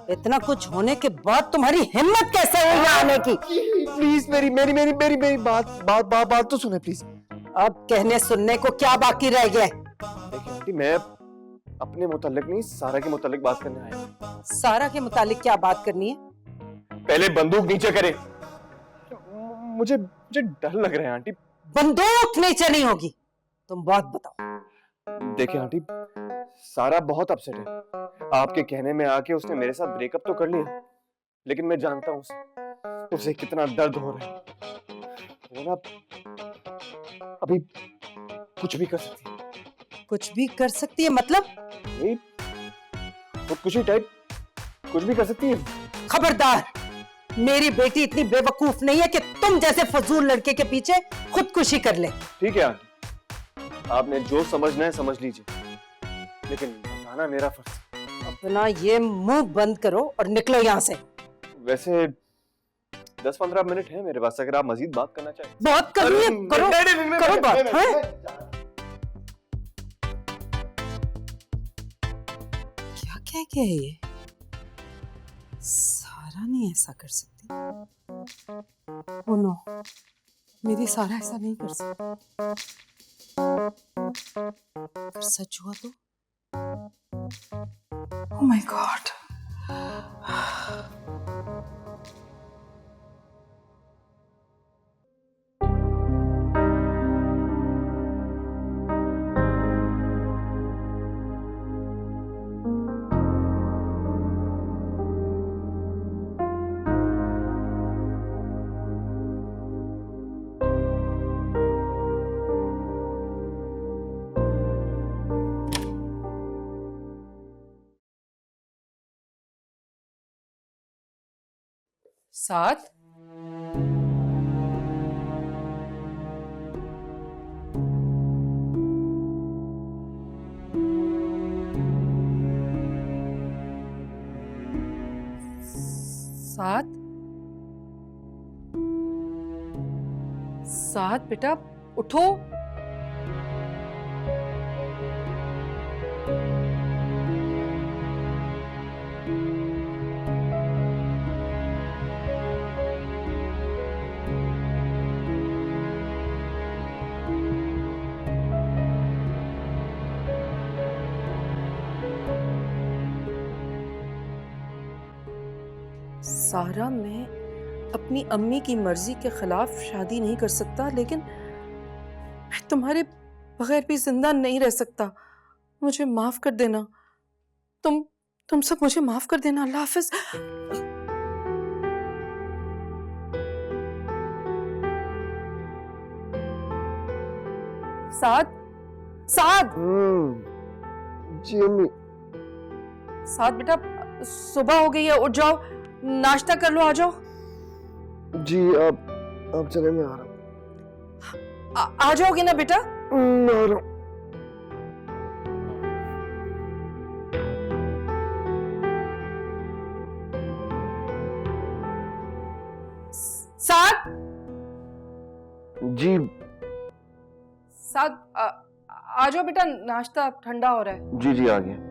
इतना कुछ होने के बाद तुम्हारी हिम्मत कैसे हुई यहाँ आने की? प्लीज मेरी बात तो सुने प्लीज। अब कहने सुनने को क्या बाकी रह गया? देखिए आंटी, मैं अपने मुतालिक नहीं, सारा के मुतालिक बात करने आया हूं। सारा के मुतालिक क्या बात करनी है? पहले बंदूक नीचे करें। मुझे डर लग रहा है आंटी। बंदूक नीचे नहीं होगी। तुम बात बताओ। देखिए आंटी, सारा बहुत अपसेट है। आपके कहने में आके उसने मेरे साथ ब्रेकअप तो कर लिया, लेकिन मैं जानता हूँ उसे कितना दर्द हो रहा है। वो ना अभी कुछ भी कर सकती है। कुछ भी कर सकती है मतलब? नहीं, खुदकुशी टाइप कुछ भी कर सकती है। खबरदार, मेरी बेटी इतनी बेवकूफ नहीं है कि तुम जैसे फजूल लड़के के पीछे खुदकुशी कर ले। ठीक है आंटी, आपने जो समझना है समझ लीजिए, लेकिन बताना मेरा फर्ज है। अपना ये मुंह बंद करो और निकलो यहाँ से। वैसे 10-15 मिनट है मेरे पास, अगर आप मजीद बात करना चाहें। बात करनी है, करो करो बात। हैं? क्या कह गया ये? सारा नहीं ऐसा कर सकती। ओ नो, मेरी सारा ऐसा नहीं कर सकती। अगर सच हुआ तो? Oh my God. साथ साथ साथ बेटा उठो। सारा, मैं अपनी अम्मी की मर्जी के खिलाफ शादी नहीं कर सकता, लेकिन मैं तुम्हारे बगैर भी जिंदा नहीं रह सकता। मुझे माफ कर देना। तुम सब मुझे माफ कर देना। अल्लाह हाफिज। साद, साद, जी अम्मी। साद बेटा, सुबह हो गई है, उठ जाओ, नाश्ता कर लो, आ जाओ। जी आप चले, मैं आ रहा हूँ। आ जाओगे ना बेटा? मैं आ रहा हूँ। साद, जी साद, आ जाओ बेटा, नाश्ता ठंडा हो रहा है। जी जी आ गया।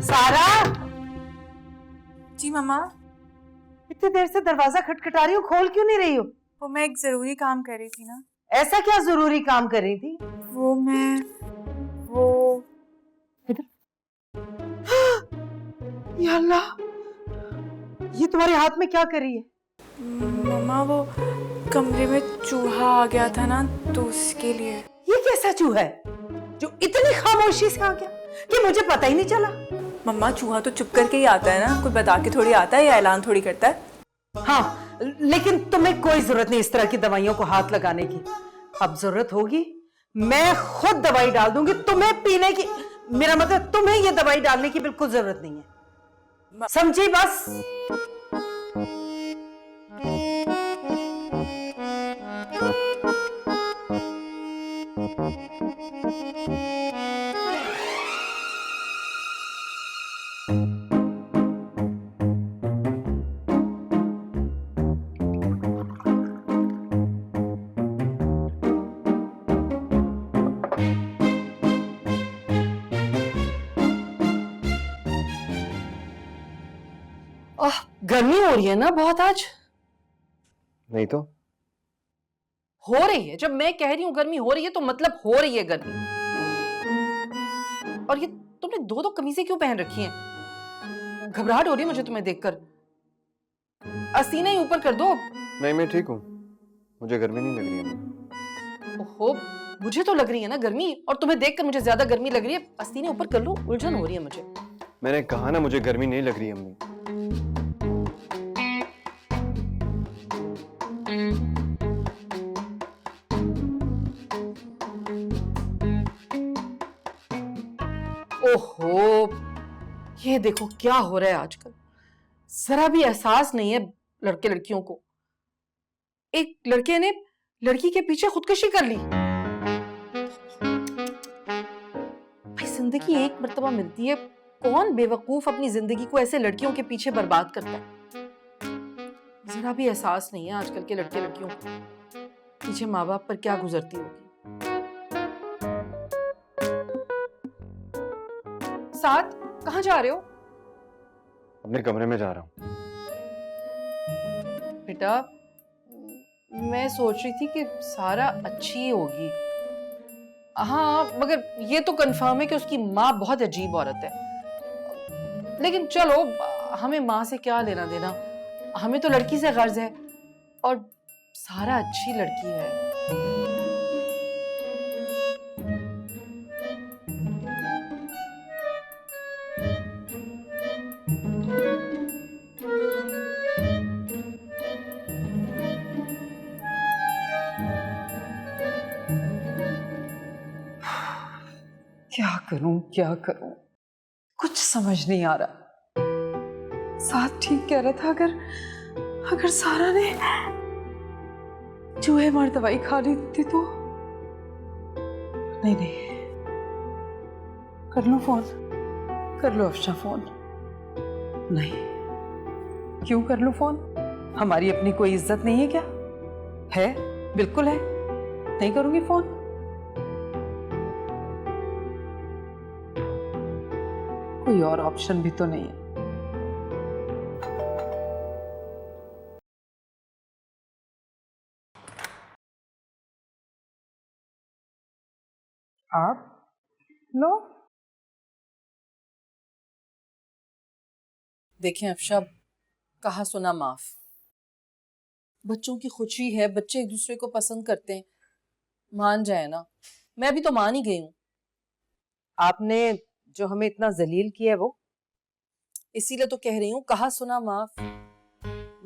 सारा, जी मम्मा। इतनी देर से दरवाजा खटखटा रही हूँ, खोल क्यों नहीं रही हो? वो मैं एक जरूरी काम कर रही थी ना। ऐसा क्या जरूरी काम कर रही थी? वो या अल्लाह, ये तुम्हारे हाथ में क्या कर रही है? मम्मा, वो कमरे में चूहा आ गया था ना, तो उसके लिए। ये कैसा चूहा है जो इतनी खामोशी से आ गया कि मुझे पता ही नहीं चला? मम्मा, चूहा तो चुप करके ही आता है ना, कोई बता के थोड़ी आता है या ऐलान थोड़ी करता है। हाँ, लेकिन तुम्हें कोई जरूरत नहीं इस तरह की दवाइयों को हाथ लगाने की। अब जरूरत होगी मैं खुद दवाई डाल दूंगी तुम्हें पीने की। मेरा मतलब तुम्हें ये दवाई डालने की बिल्कुल जरूरत नहीं है, समझी? बस गर्मी हो रही है ना बहुत आज? नहीं तो हो रही है। जब मैं कह रही हूँ गर्मी हो रही है तो मतलब हो रही है गर्मी। और ये तुमने दो कमीजें क्यों पहन रखी हैं? घबराहट हो रही है मुझे तुम्हें देखकर। सीना ही ऊपर कर दो। नहीं, मैं ठीक हूँ, मुझे गर्मी नहीं लग रही है। ओहो, मुझे तो लग रही है ना गर्मी, और तुम्हें देखकर मुझे ज्यादा गर्मी लग रही है। सीने ऊपर कर लो, उलझन हो रही है मुझे। मैंने कहा ना मुझे गर्मी नहीं लग रही अम्मी। ओहो, ये देखो क्या हो रहा है आजकल। जरा भी एहसास नहीं है लड़के लड़कियों को। एक लड़के ने लड़की के पीछे खुदकुशी कर ली। भाई जिंदगी एक मर्तबा मिलती है, कौन बेवकूफ अपनी जिंदगी को ऐसे लड़कियों के पीछे बर्बाद करता है। जरा भी एहसास नहीं है आजकल के लड़के लड़कियों को पीछे माँ बाप पर क्या गुजरती होगी। साथ कहाँ जा रहे हो? अपने कमरे में जा रहा हूँ। बेटा, मैं सोच रही थी कि सारा अच्छी होगी। हाँ, मगर ये तो कंफर्म है कि उसकी माँ बहुत अजीब औरत है। लेकिन चलो, हमें माँ से क्या लेना देना, हमें तो लड़की से गर्ज है, और सारा अच्छी लड़की है। क्या करूं, कुछ समझ नहीं आ रहा। साथ ठीक कह रहा था, अगर सारा ने चूहे मार दवाई खा ली थी तो। नहीं, कर लो फोन, कर लो अफशा फोन। नहीं, क्यों कर लो फोन? हमारी अपनी कोई इज्जत नहीं है क्या? है, बिल्कुल है, नहीं करूंगी फोन। कोई और ऑप्शन भी तो नहीं है। आप लो। देखें अफशा, कहा सुना माफ। बच्चों की खुशी है, बच्चे एक दूसरे को पसंद करते हैं, मान जाए ना। मैं भी तो मान ही गई हूँ। आपने जो हमें इतना जलील किया है वो, इसीलिए तो कह रही हूँ, कहा सुना माफ।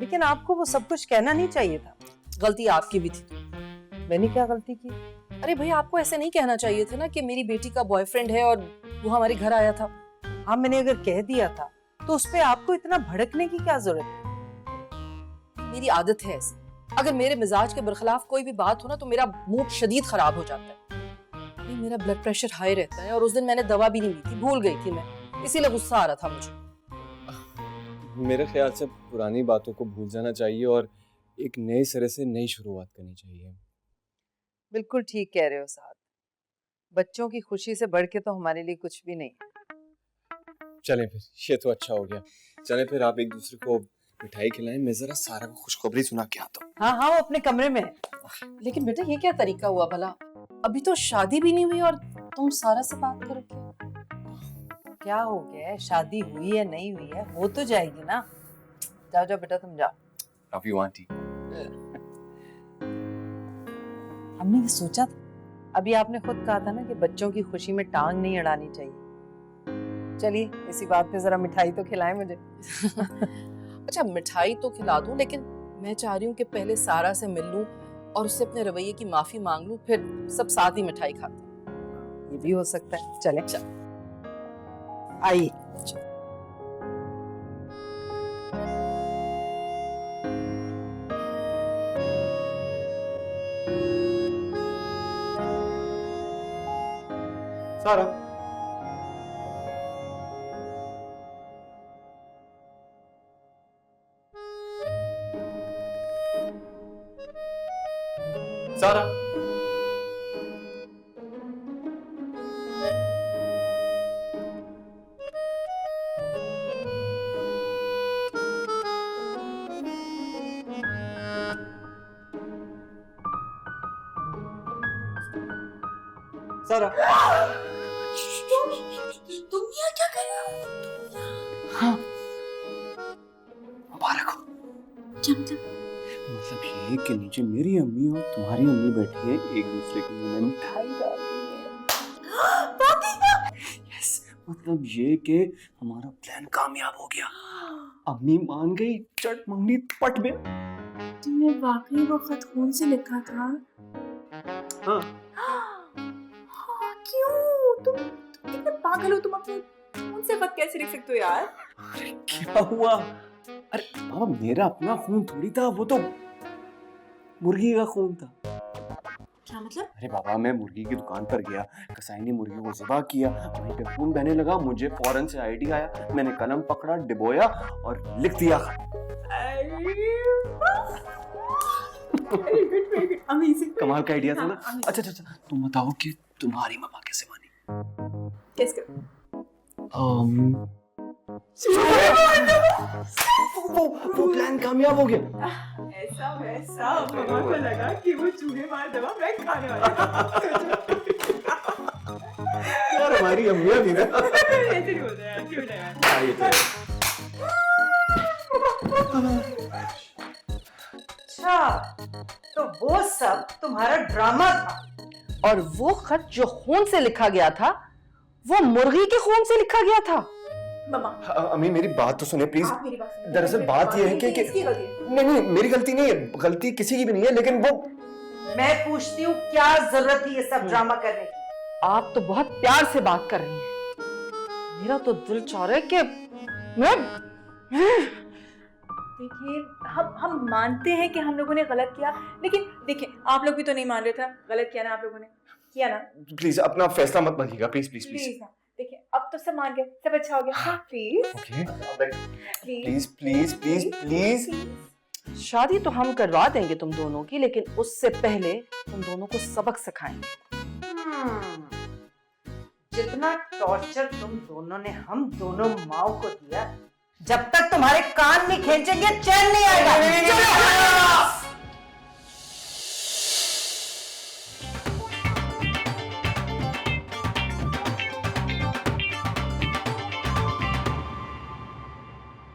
लेकिन आपको वो सब कुछ कहना नहीं चाहिए था। गलती आपकी भी थी। मैंने क्या गलती की? अरे भाई, आपको ऐसे नहीं कहना चाहिए था ना कि मेरी बेटी का बॉयफ्रेंड है और वो हमारे घर आया था। हाँ, मैंने अगर कह दिया था तो उस पे आपको इतना भड़कने की क्या जरूरत है? मेरी आदत है ऐसी, अगर मेरे मिजाज के बरखिलाफ कोई भी बात हो ना तो मेरा मूड शदीद खराब हो जाता है। नहीं, मेरा ब्लड प्रेशर हाई रहता है, और उस दिन मैंने दवा भी नहीं ली थी, भूल गई थी मैं, इसीलिए गुस्सा आ रहा था मुझे। मेरे ख्याल से पुरानी बातों को भूल जाना चाहिए और एक नए सिरे से नई शुरुआत करनी चाहिए। बिल्कुल ठीक कह रहे हो साहब। बच्चों की खुशी से बढ़ के तो हमारे लिए कुछ भी नहीं। चलें फिर, ये तो अच्छा हो गया। चलें फिर, आप एक दूसरे को मिठाई खिलाएं, मैं जरा सारा को खुशखबरी सुना के आता हूँ। हाँ, वो अपने कमरे में है। लेकिन बेटा, ये क्या तरीका हुआ भला? अभी तो शादी भी नहीं हुई और तुम सारा से बात करोगे? क्या हो गया है? शादी हुई है नहीं हुई है, हो तो जाएगी ना। जाओ जाओ बेटा, तुम जाओ। Love you aunty. हमने ये सोचा था, अभी आपने खुद कहा था ना कि बच्चों की खुशी में टांग नहीं अड़ानी चाहिए। चलिए, इसी बात पे जरा मिठाई तो खिलाएं मुझे। अच्छा, मिठाई तो खिला दूं, लेकिन मैं चाह रही हूँ कि पहले सारा से मिल लूं और उससे अपने रवैये की माफी मांग लूं, फिर सब साथ ही मिठाई खाते हैं। ये भी हो सकता है। चले आइए। सारा, सारा, सारा, तुम यहाँ क्या कर रहे हो? हाँ, मुबारक हो। मतलब ये कि नीचे मेरी अम्मी और तुम्हारी अम्मी बैठी है, एक दूसरे के मुंह में मिठाई डाल रही है। यस, मतलब ये कि हमारा प्लान कामयाब हो गया। अम्मी मान गई, चट मंगनी पट में। तुमने वाकई वो खत खून से लिखा था? हाँ। हाँ, क्यों? तुम कितने पागल हो, तुम अपने खून से खत कैसे लिख सकते हो यार? अरे क्या हुआ? अरे बाबा, मेरा अपना खून थोड़ी था, वो तो मुर्गी का खून था। क्या मतलब? अरे बाबा, मैं मुर्गी की दुकान पर गया, कसाई ने मुर्गी को ज़िबा किया, वहीं पे खून बहने लगा, मुझे फौरन से आइडिया आया, मैंने कलम पकड़ा, डिबोया और लिख दिया खत। अमेजिंग। कमाल का आइडिया था ना? हाँ, अच्छा अच्छा अच्छा, तुम बताओ कि तुम्हारी मम्मा कैसे मानी? कैसे? वो प्लान कामयाब हो गया। ऐसा वैसा मम्मा को लगा कि वो चूहे मार दवा मैं खाने वाली यार हमारी अम्मियाँ भी ना। ऐसे नहीं होता यार, क्यों ना यार? हाँ, ये तो है। अच्छा, तो वो सब तुम्हारा ड्रामा था। और वो खत जो खून से लिखा गया था वो मुर्गी के खून से लिखा गया था। मम्मा, अम्मी मेरी बात तो सुने प्लीज। आप मेरी बात सुनिए। दरअसल बात ये है कि इसकी गलती है। नहीं नहीं, मेरी गलती नहीं है, गलती किसी की भी नहीं है, लेकिन वो मैं पूछती हूँ, क्या जरूरत थी ये सब ड्रामा करने की? आप तो बहुत प्यार से बात कर रही हैं। मेरा तो दिल चाह रहा है कि मैं देखिए, हम मानते हैं कि हम लोगों ने गलत किया, लेकिन देखिए आप लोग भी तो नहीं मान रहे थे। गलत किया ना आप लोगों ने, किया ना? प्लीज अपना फैसला मत बदलिएगा, प्लीज प्लीज प्लीज। प्लीज ना, देखिए अब तो सब मान गए, सब अच्छा हो गया। हाँ please okay, please please please please please. शादी तो हम करवा देंगे तुम दोनों की, लेकिन उससे पहले तुम दोनों को सबक सिखाएंगे। जितना टॉर्चर तुम दोनों ने हम दोनों माओ को दिया, जब तक तुम्हारे कान नहीं खींचेंगे चैन नहीं आएगा। चलो!